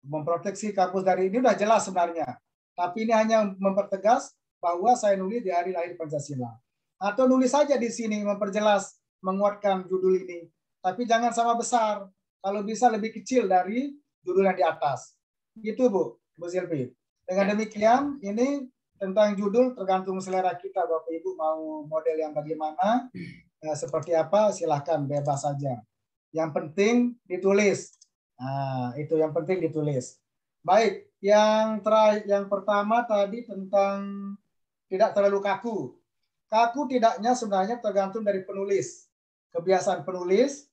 Speaker 2: memproteksi kampus dari ini udah jelas sebenarnya. Tapi ini hanya mempertegas bahwa saya nulis di hari lahir Pancasila. Atau nulis saja di sini memperjelas, menguatkan judul ini. Tapi jangan sama besar. Kalau bisa lebih kecil dari judul yang di atas. Gitu Bu Silvi. Dengan demikian ini tentang judul tergantung selera kita Bapak Ibu mau model yang bagaimana, seperti apa silahkan bebas saja. Yang penting ditulis. Nah, itu yang penting ditulis. Baik, yang pertama tadi tentang tidak terlalu kaku. Kaku tidaknya sebenarnya tergantung dari penulis. Kebiasaan penulis.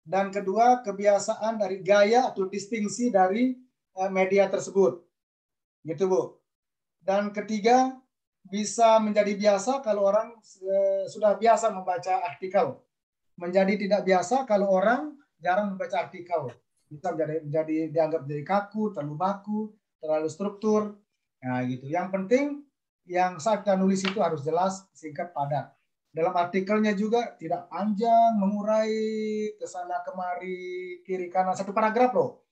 Speaker 2: Dan kedua, kebiasaan dari gaya atau distingsi dari media tersebut. Gitu Bu. Dan ketiga, bisa menjadi biasa kalau orang sudah biasa membaca artikel. Menjadi tidak biasa kalau orang jarang membaca artikel. Bisa menjadi dianggap jadi kaku, terlalu baku, terlalu struktur. Nah, gitu. Yang penting yang saat kita nulis itu harus jelas, singkat, padat. Dalam artikelnya juga tidak panjang, mengurai ke sana kemari, kiri kanan, satu paragraf loh.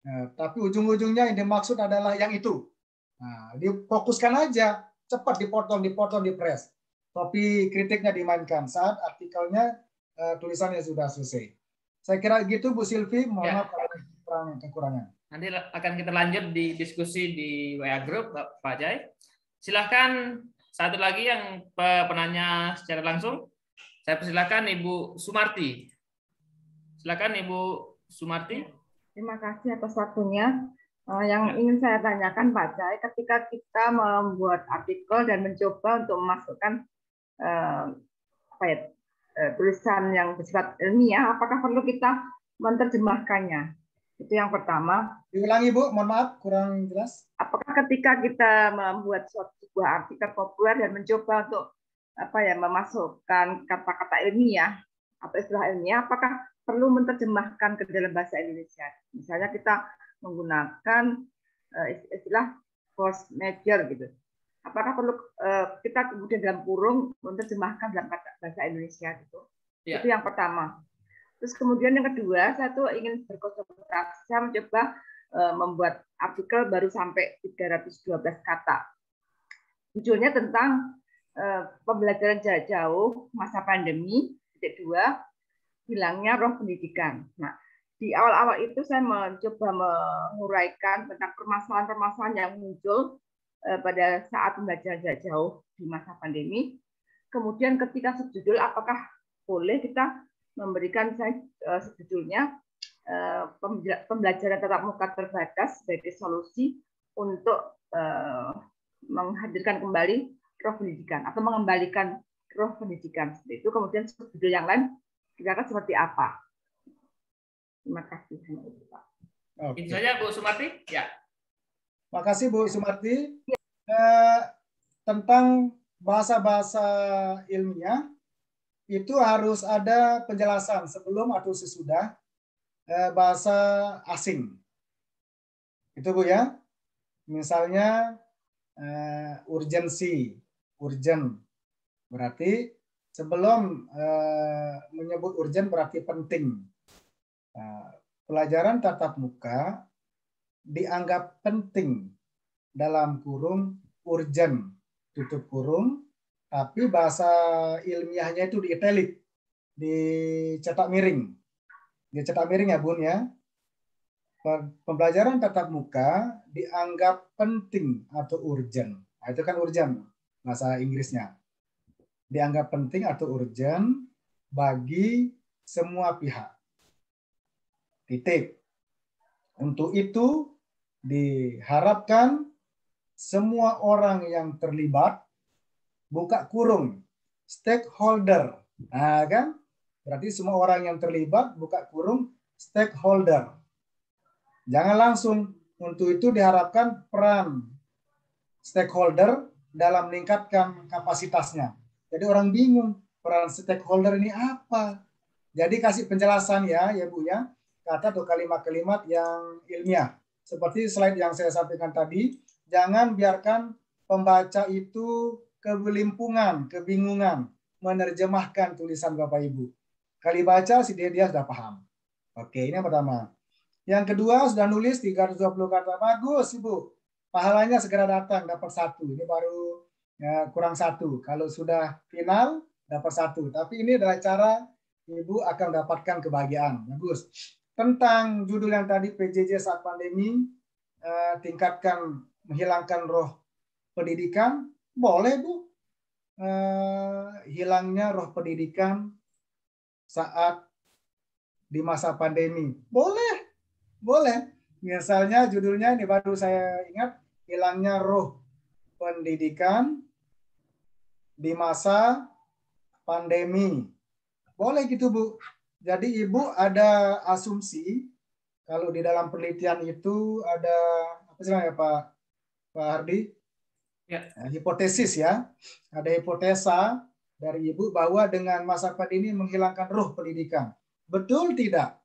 Speaker 2: Nah, tapi ujung-ujungnya yang dimaksud adalah yang itu. Nah, difokuskan aja, cepat dipotong, dipres. Tapi kritiknya dimainkan saat artikelnya tulisannya sudah selesai. Saya kira gitu Bu Silvi, mohon maaf kalau kekurangan.
Speaker 1: Nanti akan kita lanjut di diskusi di WA Group Pak Jai. Silahkan satu lagi yang penanya secara langsung. Saya persilakan Ibu Sumarti. Silakan Ibu Sumarti.
Speaker 6: Terima kasih atas waktunya. Yang ingin saya tanyakan Pak Jai, ketika kita membuat artikel dan mencoba untuk memasukkan tulisan yang bersifat ilmiah, apakah perlu kita menerjemahkannya? Itu yang pertama.
Speaker 2: Diulangi Bu, mohon maaf kurang jelas.
Speaker 6: Apakah ketika kita membuat sebuah artikel populer dan mencoba untuk memasukkan kata-kata ilmiah atau istilah ilmiah, apakah perlu menerjemahkan ke dalam bahasa Indonesia? Misalnya kita menggunakan istilah force major gitu. Apakah perlu kita kemudian dalam kurung menerjemahkan dalam bahasa Indonesia gitu? Ya. Itu yang pertama. Terus kemudian yang kedua, saya tuh ingin berkonsentrasi, saya mencoba membuat artikel baru sampai 312 kata. Judulnya tentang pembelajaran jarak jauh masa pandemi, titik 2, hilangnya roh pendidikan. Nah, di awal-awal itu saya mencoba menguraikan tentang permasalahan-permasalahan yang muncul pada saat pembelajaran jarak jauh di masa pandemi. Kemudian ketika subjudul, apakah boleh kita memberikan subjudulnya pembelajaran tatap muka terbatas sebagai solusi untuk menghadirkan kembali roh pendidikan atau mengembalikan roh pendidikan seperti itu. Kemudian subjudul yang lain kira-kira seperti apa? Terima kasih.
Speaker 1: Itu saja Bu Sumarti. Ya.
Speaker 2: Terima kasih Bu Sumarti. Ya. Tentang bahasa-bahasa ilmiah itu harus ada penjelasan sebelum atau sesudah bahasa asing. Itu Bu ya. Misalnya urgensi, urgent. Berarti sebelum menyebut urgent berarti penting. Pelajaran tatap muka dianggap penting dalam kurung urgent, tutup kurung, tapi bahasa ilmiahnya itu di italic, dicetak miring. Dicetak miring ya Bun ya. Pembelajaran tatap muka dianggap penting atau urgent. Nah, itu kan urgent bahasa Inggrisnya. Dianggap penting atau urgent bagi semua pihak. Titik. Untuk itu diharapkan semua orang yang terlibat, buka kurung, stakeholder. Nah, kan? Berarti semua orang yang terlibat, buka kurung, stakeholder. Jangan langsung. Untuk itu diharapkan peran stakeholder dalam meningkatkan kapasitasnya. Jadi orang bingung, peran stakeholder ini apa? Jadi kasih penjelasan ya Bu ya, kata atau kalimat-kalimat yang ilmiah. Seperti slide yang saya sampaikan tadi, jangan biarkan pembaca itu kebelimpungan, kebingungan, menerjemahkan tulisan Bapak Ibu. Kali baca, dia sudah paham. Oke, ini yang pertama. Yang kedua, sudah nulis 320 kata. Bagus, Ibu. Pahalanya segera datang, dapat 1. Ini baru ya, kurang 1. Kalau sudah final, dapat 1. Tapi ini adalah cara Ibu akan mendapatkan kebahagiaan. Bagus. Tentang judul yang tadi, PJJ saat pandemi, tingkatkan, menghilangkan roh pendidikan, boleh Bu. Hilangnya roh pendidikan saat di masa pandemi. Boleh. Boleh. Misalnya judulnya ini baru saya ingat, hilangnya roh pendidikan di masa pandemi. Boleh gitu Bu. Jadi Ibu ada asumsi, kalau di dalam penelitian itu ada, apa sih namanya Pak Hardi? Ya. Hipotesis ya. Ada hipotesa dari Ibu bahwa dengan masa pandemi menghilangkan roh pendidikan. Betul tidak?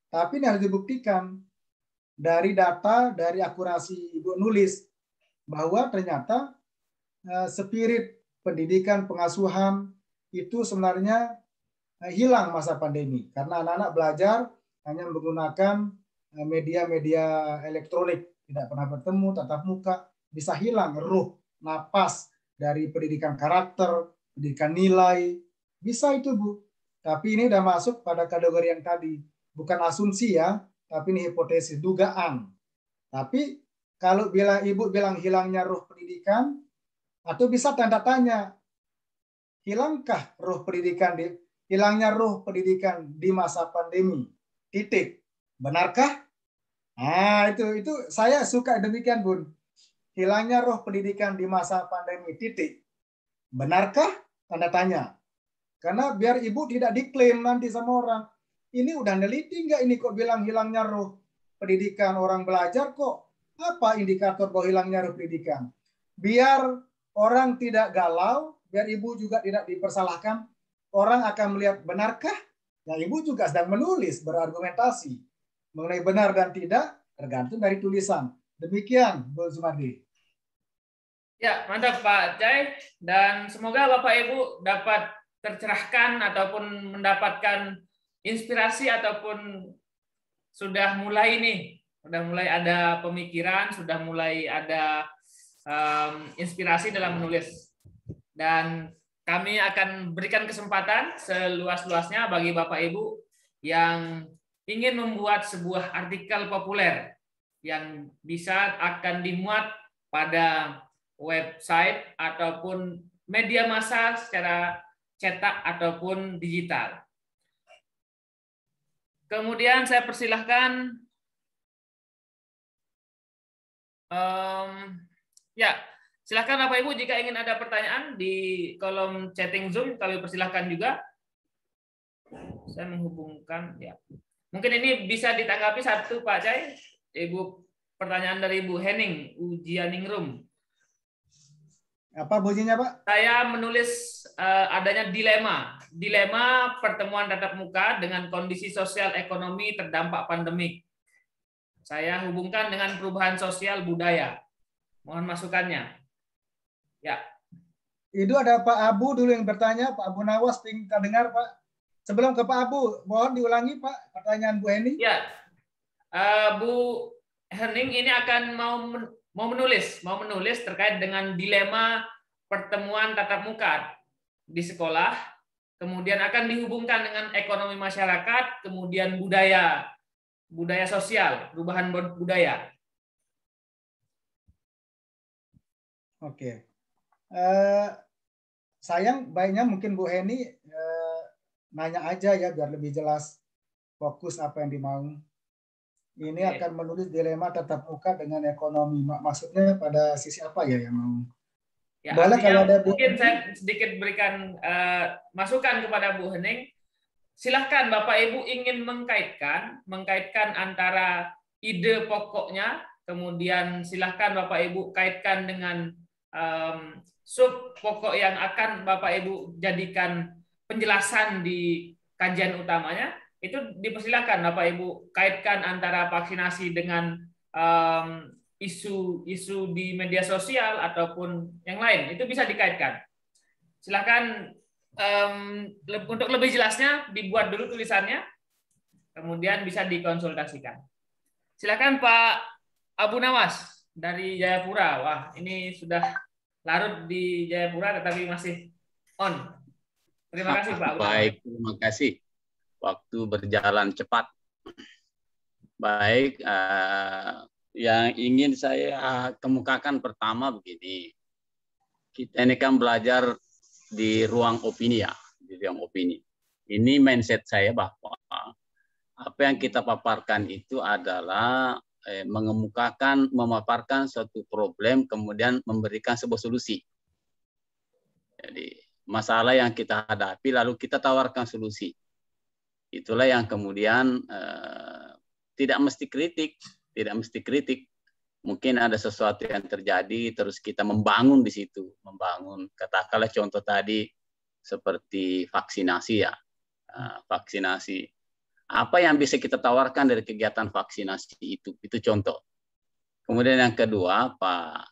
Speaker 2: Tapi ini harus dibuktikan dari data, dari akurasi Ibu nulis, bahwa ternyata spirit pendidikan, pengasuhan itu sebenarnya hilang masa pandemi. Karena anak-anak belajar hanya menggunakan media-media elektronik, tidak pernah bertemu, tatap muka, bisa hilang ruh, napas dari pendidikan karakter, pendidikan nilai, bisa itu Bu. Tapi ini sudah masuk pada kategori yang tadi. Bukan asumsi ya, tapi ini hipotesis, dugaan. Tapi kalau Ibu bilang hilangnya roh pendidikan, atau bisa tanda tanya, hilangkah roh pendidikan hilangnya roh pendidikan di masa pandemi? Titik. Benarkah? Nah, itu saya suka demikian, Bun. Hilangnya roh pendidikan di masa pandemi. Titik. Benarkah? Tanda tanya. Karena biar Ibu tidak diklaim nanti sama orang. Ini udah neliti nggak ini kok bilang hilangnya roh pendidikan, orang belajar kok? Apa indikator bahwa hilangnya roh pendidikan? Biar orang tidak galau, biar Ibu juga tidak dipersalahkan, orang akan melihat benarkah? Ya Ibu juga sedang menulis, berargumentasi. Mengenai benar dan tidak, tergantung dari tulisan. Demikian, Bu Sumardi.
Speaker 1: Ya, mantap Pak Cai. Dan semoga Bapak Ibu dapat tercerahkan ataupun mendapatkan inspirasi ataupun sudah mulai ada pemikiran, sudah mulai ada inspirasi dalam menulis. Dan kami akan berikan kesempatan seluas-luasnya bagi Bapak Ibu yang ingin membuat sebuah artikel populer yang bisa akan dimuat pada website ataupun media massa secara cetak ataupun digital. Kemudian saya persilahkan ya, silakan Bapak Ibu jika ingin ada pertanyaan di kolom chatting Zoom, kami persilahkan juga. Saya menghubungkan ya. Mungkin ini bisa ditanggapi satu Pak Cai. Ibu, pertanyaan dari Ibu Henning Ujianingrum.
Speaker 2: Apa bunyinya Pak?
Speaker 1: Saya menulis adanya dilema dilema pertemuan tatap muka dengan kondisi sosial ekonomi terdampak pandemik. Saya hubungkan dengan perubahan sosial budaya. Mohon masukannya. Ya.
Speaker 2: Itu ada Pak Abu dulu yang bertanya, Pak Abu Nawas, kita dengar Pak. Sebelum ke Pak Abu, mohon diulangi Pak pertanyaan Bu Heni.
Speaker 1: Ya, Bu Hening ini akan mau menulis terkait dengan dilema pertemuan tatap muka di sekolah, kemudian akan dihubungkan dengan ekonomi masyarakat, kemudian budaya sosial, perubahan budaya.
Speaker 2: Oke. Sayang, baiknya mungkin Bu Heni nanya aja ya biar lebih jelas fokus apa yang dimau. Ini akan menulis dilema tatap muka dengan ekonomi. Maksudnya pada sisi apa ya yang mau?
Speaker 1: Ya,
Speaker 2: boleh kalau ada Bu
Speaker 1: mungkin
Speaker 2: Hening.
Speaker 1: saya sedikit berikan masukan kepada Bu Hening. Silahkan Bapak Ibu ingin mengkaitkan antara ide pokoknya, kemudian silahkan Bapak Ibu kaitkan dengan sub pokok yang akan Bapak Ibu jadikan penjelasan di kajian utamanya. Itu dipersilakan Bapak Ibu kaitkan antara vaksinasi dengan isu di media sosial ataupun yang lain. Itu bisa dikaitkan. Silakan untuk lebih jelasnya dibuat dulu tulisannya, kemudian bisa dikonsultasikan. Silakan Pak Abu Nawas dari Jayapura. Wah, ini sudah larut di Jayapura tetapi masih on. Terima kasih Pak Abu Nawas.
Speaker 7: Baik, terima kasih. Waktu berjalan cepat. Baik, yang ingin saya kemukakan pertama begini. Kita ini kan belajar di ruang opini ya, di ruang opini. Ini mindset saya bahwa apa yang kita paparkan itu adalah memaparkan suatu problem, kemudian memberikan sebuah solusi. Jadi masalah yang kita hadapi lalu kita tawarkan solusi. Itulah yang kemudian tidak mesti kritik. Mungkin ada sesuatu yang terjadi, terus kita membangun di situ, katakanlah contoh tadi seperti vaksinasi ya, vaksinasi. Apa yang bisa kita tawarkan dari kegiatan vaksinasi itu contoh. Kemudian yang kedua, Pak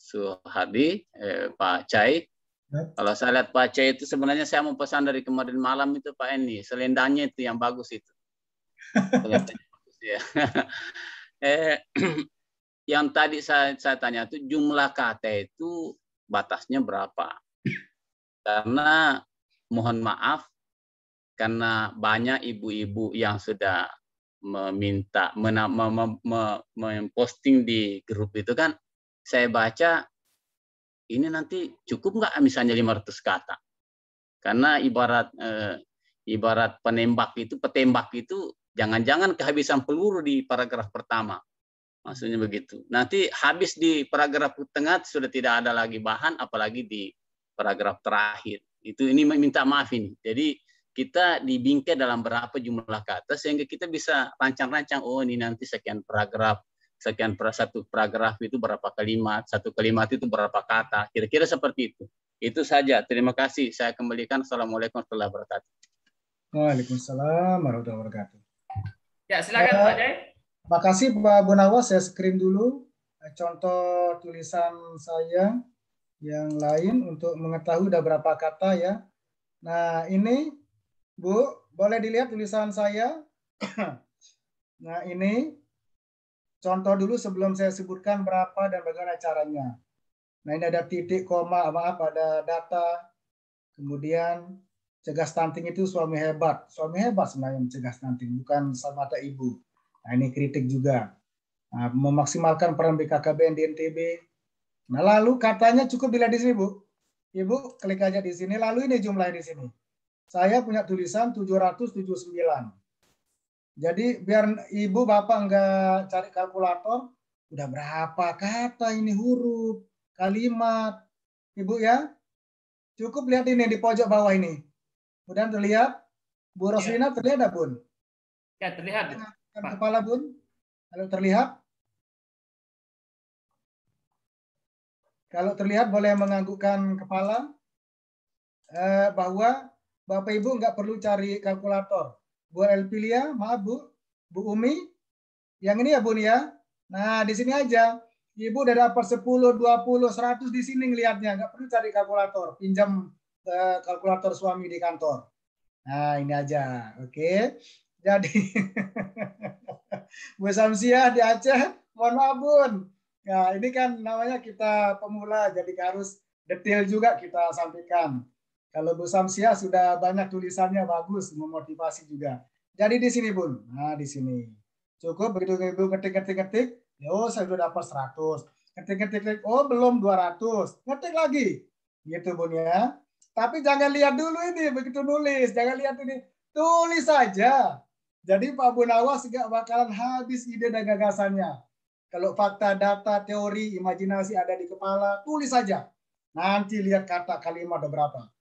Speaker 7: Suhardi, Pak Cai. Kalau saya lihat Pak Cai itu sebenarnya saya mau pesan dari kemarin malam itu Pak Eni, selendangnya itu yang bagus itu. Yang tadi saya tanya itu jumlah kata itu batasnya berapa? Karena mohon maaf, karena banyak ibu-ibu yang sudah meminta memposting di grup itu kan, saya baca ini nanti cukup nggak misalnya 500 kata? Karena ibarat petembak itu jangan-jangan kehabisan peluru di paragraf pertama. Maksudnya begitu. Nanti habis di paragraf tengah sudah tidak ada lagi bahan, apalagi di paragraf terakhir. Ini minta maaf ini. Jadi kita dibingkai dalam berapa jumlah kata sehingga kita bisa rancang-rancang, oh ini nanti sekian paragraf, satu paragraf itu berapa kalimat, satu kalimat itu berapa kata. Kira-kira seperti itu. Itu saja. Terima kasih. Saya kembalikan. Assalamualaikum warahmatullahi wabarakatuh.
Speaker 2: Waalaikumsalam warahmatullahi wabarakatuh.
Speaker 1: Ya, silakan Pak Jai.
Speaker 2: Makasih Pak Abu Nawas, saya screen dulu contoh tulisan saya yang lain untuk mengetahui udah berapa kata ya. Nah ini Bu, boleh dilihat tulisan saya. Nah ini contoh dulu sebelum saya sebutkan berapa dan bagaimana caranya. Nah ini ada titik, koma, ada data, kemudian cegah stunting itu suami hebat. Suami hebat sebenarnya mencegah stunting, bukan semata ibu. Nah ini kritik juga. Nah, memaksimalkan peran BKKBN di NTB. Nah lalu katanya cukup dilihat di sini Bu. Ibu klik aja di sini, lalu ini jumlahnya di sini. Saya punya tulisan 779. Jadi biar ibu bapak enggak cari kalkulator, udah berapa kata ini huruf, kalimat. Ibu ya, cukup lihat ini di pojok bawah ini. Kemudian terlihat, Bu Roslina terlihat ada Bun?
Speaker 1: Ya terlihat.
Speaker 2: Kepala Bun, kalau terlihat? Kalau terlihat boleh menganggukkan kepala. bahwa Bapak Ibu nggak perlu cari kalkulator. Bu Elpilia, maaf Bu, Bu Umi, yang ini ya Bu ya. Nah di sini aja, Ibu udah dapat 10, 20, 100 di sini ngelihatnya, nggak perlu cari kalkulator, pinjam kalkulator suami di kantor. Nah ini aja, oke. Jadi Bu Samsiah di Aceh, mohon maaf Bun. Nah ini kan namanya kita pemula, jadi harus detail juga kita sampaikan. Kalau Bu Samsiah sudah banyak tulisannya bagus, memotivasi juga. Jadi di sini Bun, nah di sini. Cukup begitu Ibu ketik, oh saya sudah dapat 100. Ketik, oh belum 200. Ngetik lagi. Gitu Bun ya. Tapi jangan lihat dulu ini, begitu nulis. Jangan lihat ini. Tulis saja. Jadi Pak Bun Awas nggak bakalan habis ide dan gagasannya. Kalau fakta, data, teori, imajinasi ada di kepala, tulis saja. Nanti lihat kata kalimat ada berapa.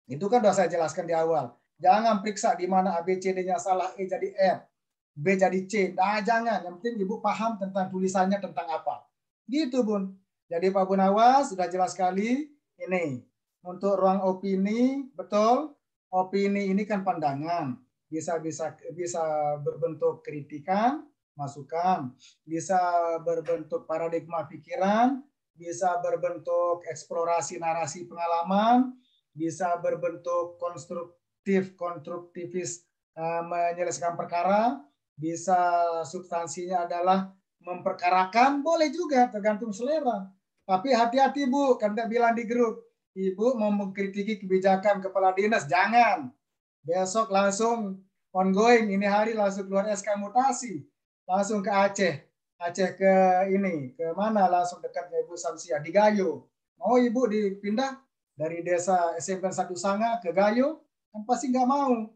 Speaker 2: Itu kan sudah saya jelaskan di awal. Jangan periksa di mana ABCD-nya salah, E jadi R, B jadi C. Nah, jangan. Yang penting Ibu paham tentang tulisannya tentang apa. Gitu, Bun. Jadi Pak Bun Awas sudah jelas sekali. Ini untuk ruang opini, betul. Opini ini kan pandangan. Bisa berbentuk kritikan, masukan. Bisa berbentuk paradigma pikiran. Bisa berbentuk eksplorasi narasi pengalaman. Bisa berbentuk konstruktivis menyelesaikan perkara, bisa substansinya adalah memperkarakan, boleh juga tergantung selera. Tapi hati-hati Bu, kan tidak bilang di grup, Ibu mau mengkritiki kebijakan kepala dinas, jangan. Besok langsung ongoing, ini hari langsung keluar SK mutasi, langsung ke Aceh. Aceh ke ini, ke mana langsung dekatnya Ibu Samsiah, di Gayo. Mau Ibu dipindah dari desa SMP 1 Sanga ke Gayo, kan pasti nggak mau.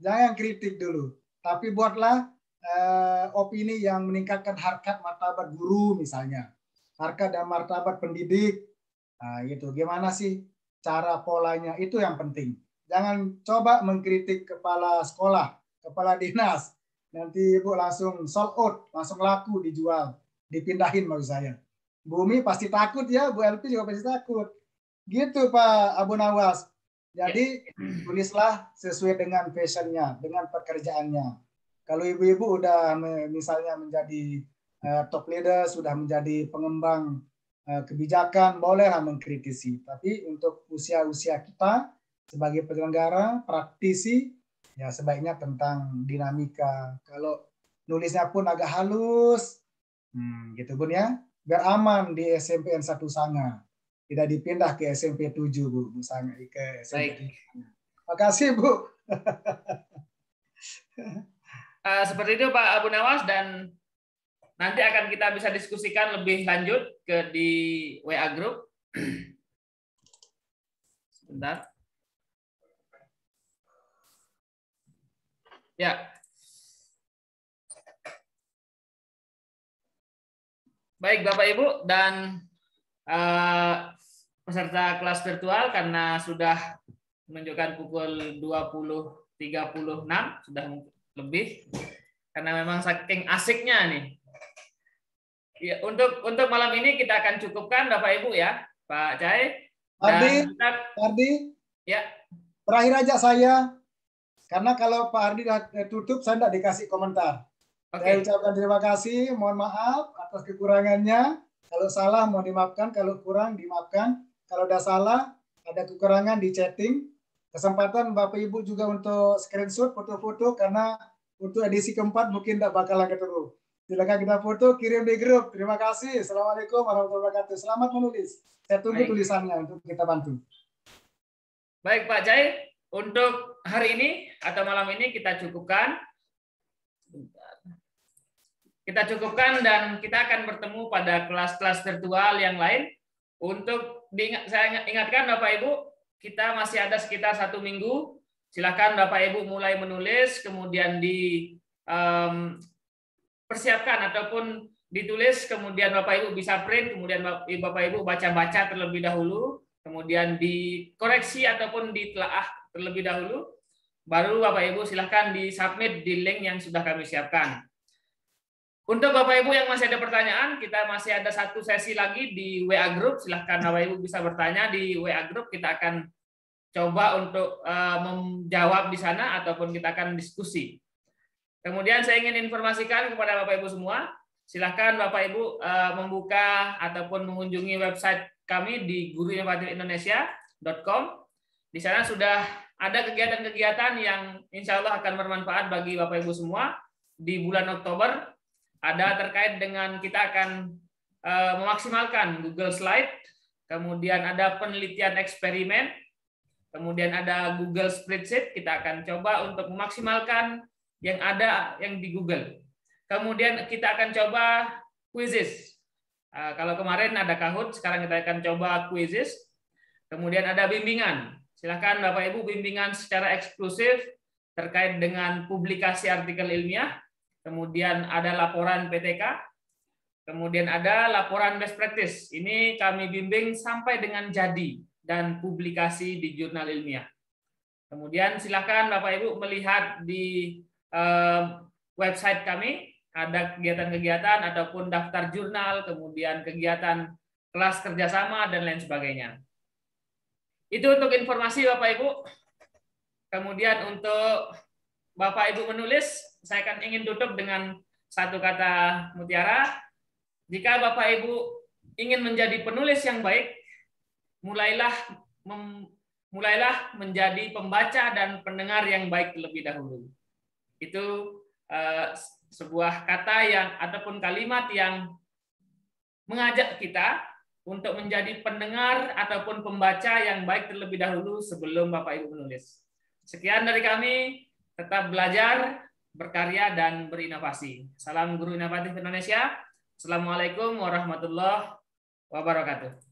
Speaker 2: Jangan kritik dulu. Tapi buatlah opini yang meningkatkan harkat martabat guru misalnya. Harkat dan martabat pendidik. Nah, gitu. Gimana sih cara polanya? Itu yang penting. Jangan coba mengkritik kepala sekolah, kepala dinas. Nanti Ibu langsung sold out, langsung laku dijual. Dipindahin maksud saya. Bumi pasti takut ya, Bu LP juga pasti takut. Gitu Pak Abu Nawas. Jadi tulislah sesuai dengan passionnya, dengan pekerjaannya. Kalau ibu-ibu udah misalnya menjadi top leader, sudah menjadi pengembang kebijakan, bolehlah mengkritisi. Tapi untuk usia-usia kita sebagai penyelenggara, praktisi, ya sebaiknya tentang dinamika. Kalau nulisnya pun agak halus, gitu Bun ya, biar aman di SMPN 1 Sanga. Tidak dipindah ke SMP 7, Bu. Misalnya ke SMP 3. Makasih, Bu.
Speaker 1: Seperti itu Pak Abu Nawas, dan nanti akan kita bisa diskusikan lebih lanjut di WA Group. Sebentar. Ya. Baik Bapak Ibu dan peserta kelas virtual, karena sudah menunjukkan pukul 20.36, sudah lebih, karena memang saking asiknya nih. Ya, untuk malam ini kita akan cukupkan Bapak Ibu ya, Pak Cai.
Speaker 2: Ardi,
Speaker 1: ya.
Speaker 2: Terakhir aja saya, karena kalau Pak Ardi tutup, saya tidak dikasih komentar. Saya ucapkan terima kasih, mohon maaf atas kekurangannya. Kalau salah mohon dimaafkan, kalau kurang dimaafkan. Kalau udah salah, ada kekurangan di chatting. Kesempatan Bapak Ibu juga untuk screenshot foto-foto, karena untuk edisi keempat mungkin tidak bakalan ketemu. Silakan kita foto, kirim di grup. Terima kasih. Assalamualaikum warahmatullahi wabarakatuh. Selamat menulis. Saya tunggu tulisannya untuk kita bantu.
Speaker 1: Baik Pak Cai, untuk hari ini atau malam ini kita cukupkan. Dan kita akan bertemu pada kelas-kelas virtual yang lain. Untuk saya ingatkan Bapak Ibu, kita masih ada sekitar 1 minggu. Silakan Bapak Ibu mulai menulis, kemudian persiapkan ataupun ditulis, kemudian Bapak Ibu bisa print, kemudian Bapak Ibu baca-baca terlebih dahulu, kemudian dikoreksi ataupun ditelaah terlebih dahulu, baru Bapak Ibu silahkan di-submit di link yang sudah kami siapkan. Untuk Bapak Ibu yang masih ada pertanyaan, kita masih ada 1 sesi lagi di WA Group. Silahkan Bapak Ibu bisa bertanya di WA Group. Kita akan coba untuk menjawab di sana ataupun kita akan diskusi. Kemudian saya ingin informasikan kepada Bapak Ibu semua, silakan Bapak Ibu membuka ataupun mengunjungi website kami di guruinovatifindonesiaCom. Di sana sudah ada kegiatan-kegiatan yang insya Allah akan bermanfaat bagi Bapak Ibu semua. Di bulan Oktober ada terkait dengan kita akan memaksimalkan Google Slide, kemudian ada penelitian eksperimen, kemudian ada Google Spreadsheet, kita akan coba untuk memaksimalkan yang ada yang di Google. Kemudian kita akan coba quizzes. Kalau kemarin ada Kahoot, sekarang kita akan coba quizzes. Kemudian ada bimbingan. Silakan Bapak Ibu bimbingan secara eksklusif terkait dengan publikasi artikel ilmiah. Kemudian ada laporan PTK. Kemudian ada laporan best practice. Ini kami bimbing sampai dengan jadi dan publikasi di jurnal ilmiah. Kemudian silakan Bapak Ibu melihat di website kami, ada kegiatan-kegiatan ataupun daftar jurnal, kemudian kegiatan kelas kerjasama, dan lain sebagainya. Itu untuk informasi Bapak Ibu. Kemudian untuk Bapak Ibu menulis, saya akan ingin tutup dengan satu kata mutiara. Jika Bapak Ibu ingin menjadi penulis yang baik, mulailah menjadi pembaca dan pendengar yang baik terlebih dahulu. Itu sebuah kata yang ataupun kalimat yang mengajak kita untuk menjadi pendengar ataupun pembaca yang baik terlebih dahulu sebelum Bapak Ibu menulis. Sekian dari kami, tetap belajar, berkarya, dan berinovasi. Salam Guru Inovatif Indonesia. Assalamualaikum warahmatullahi wabarakatuh.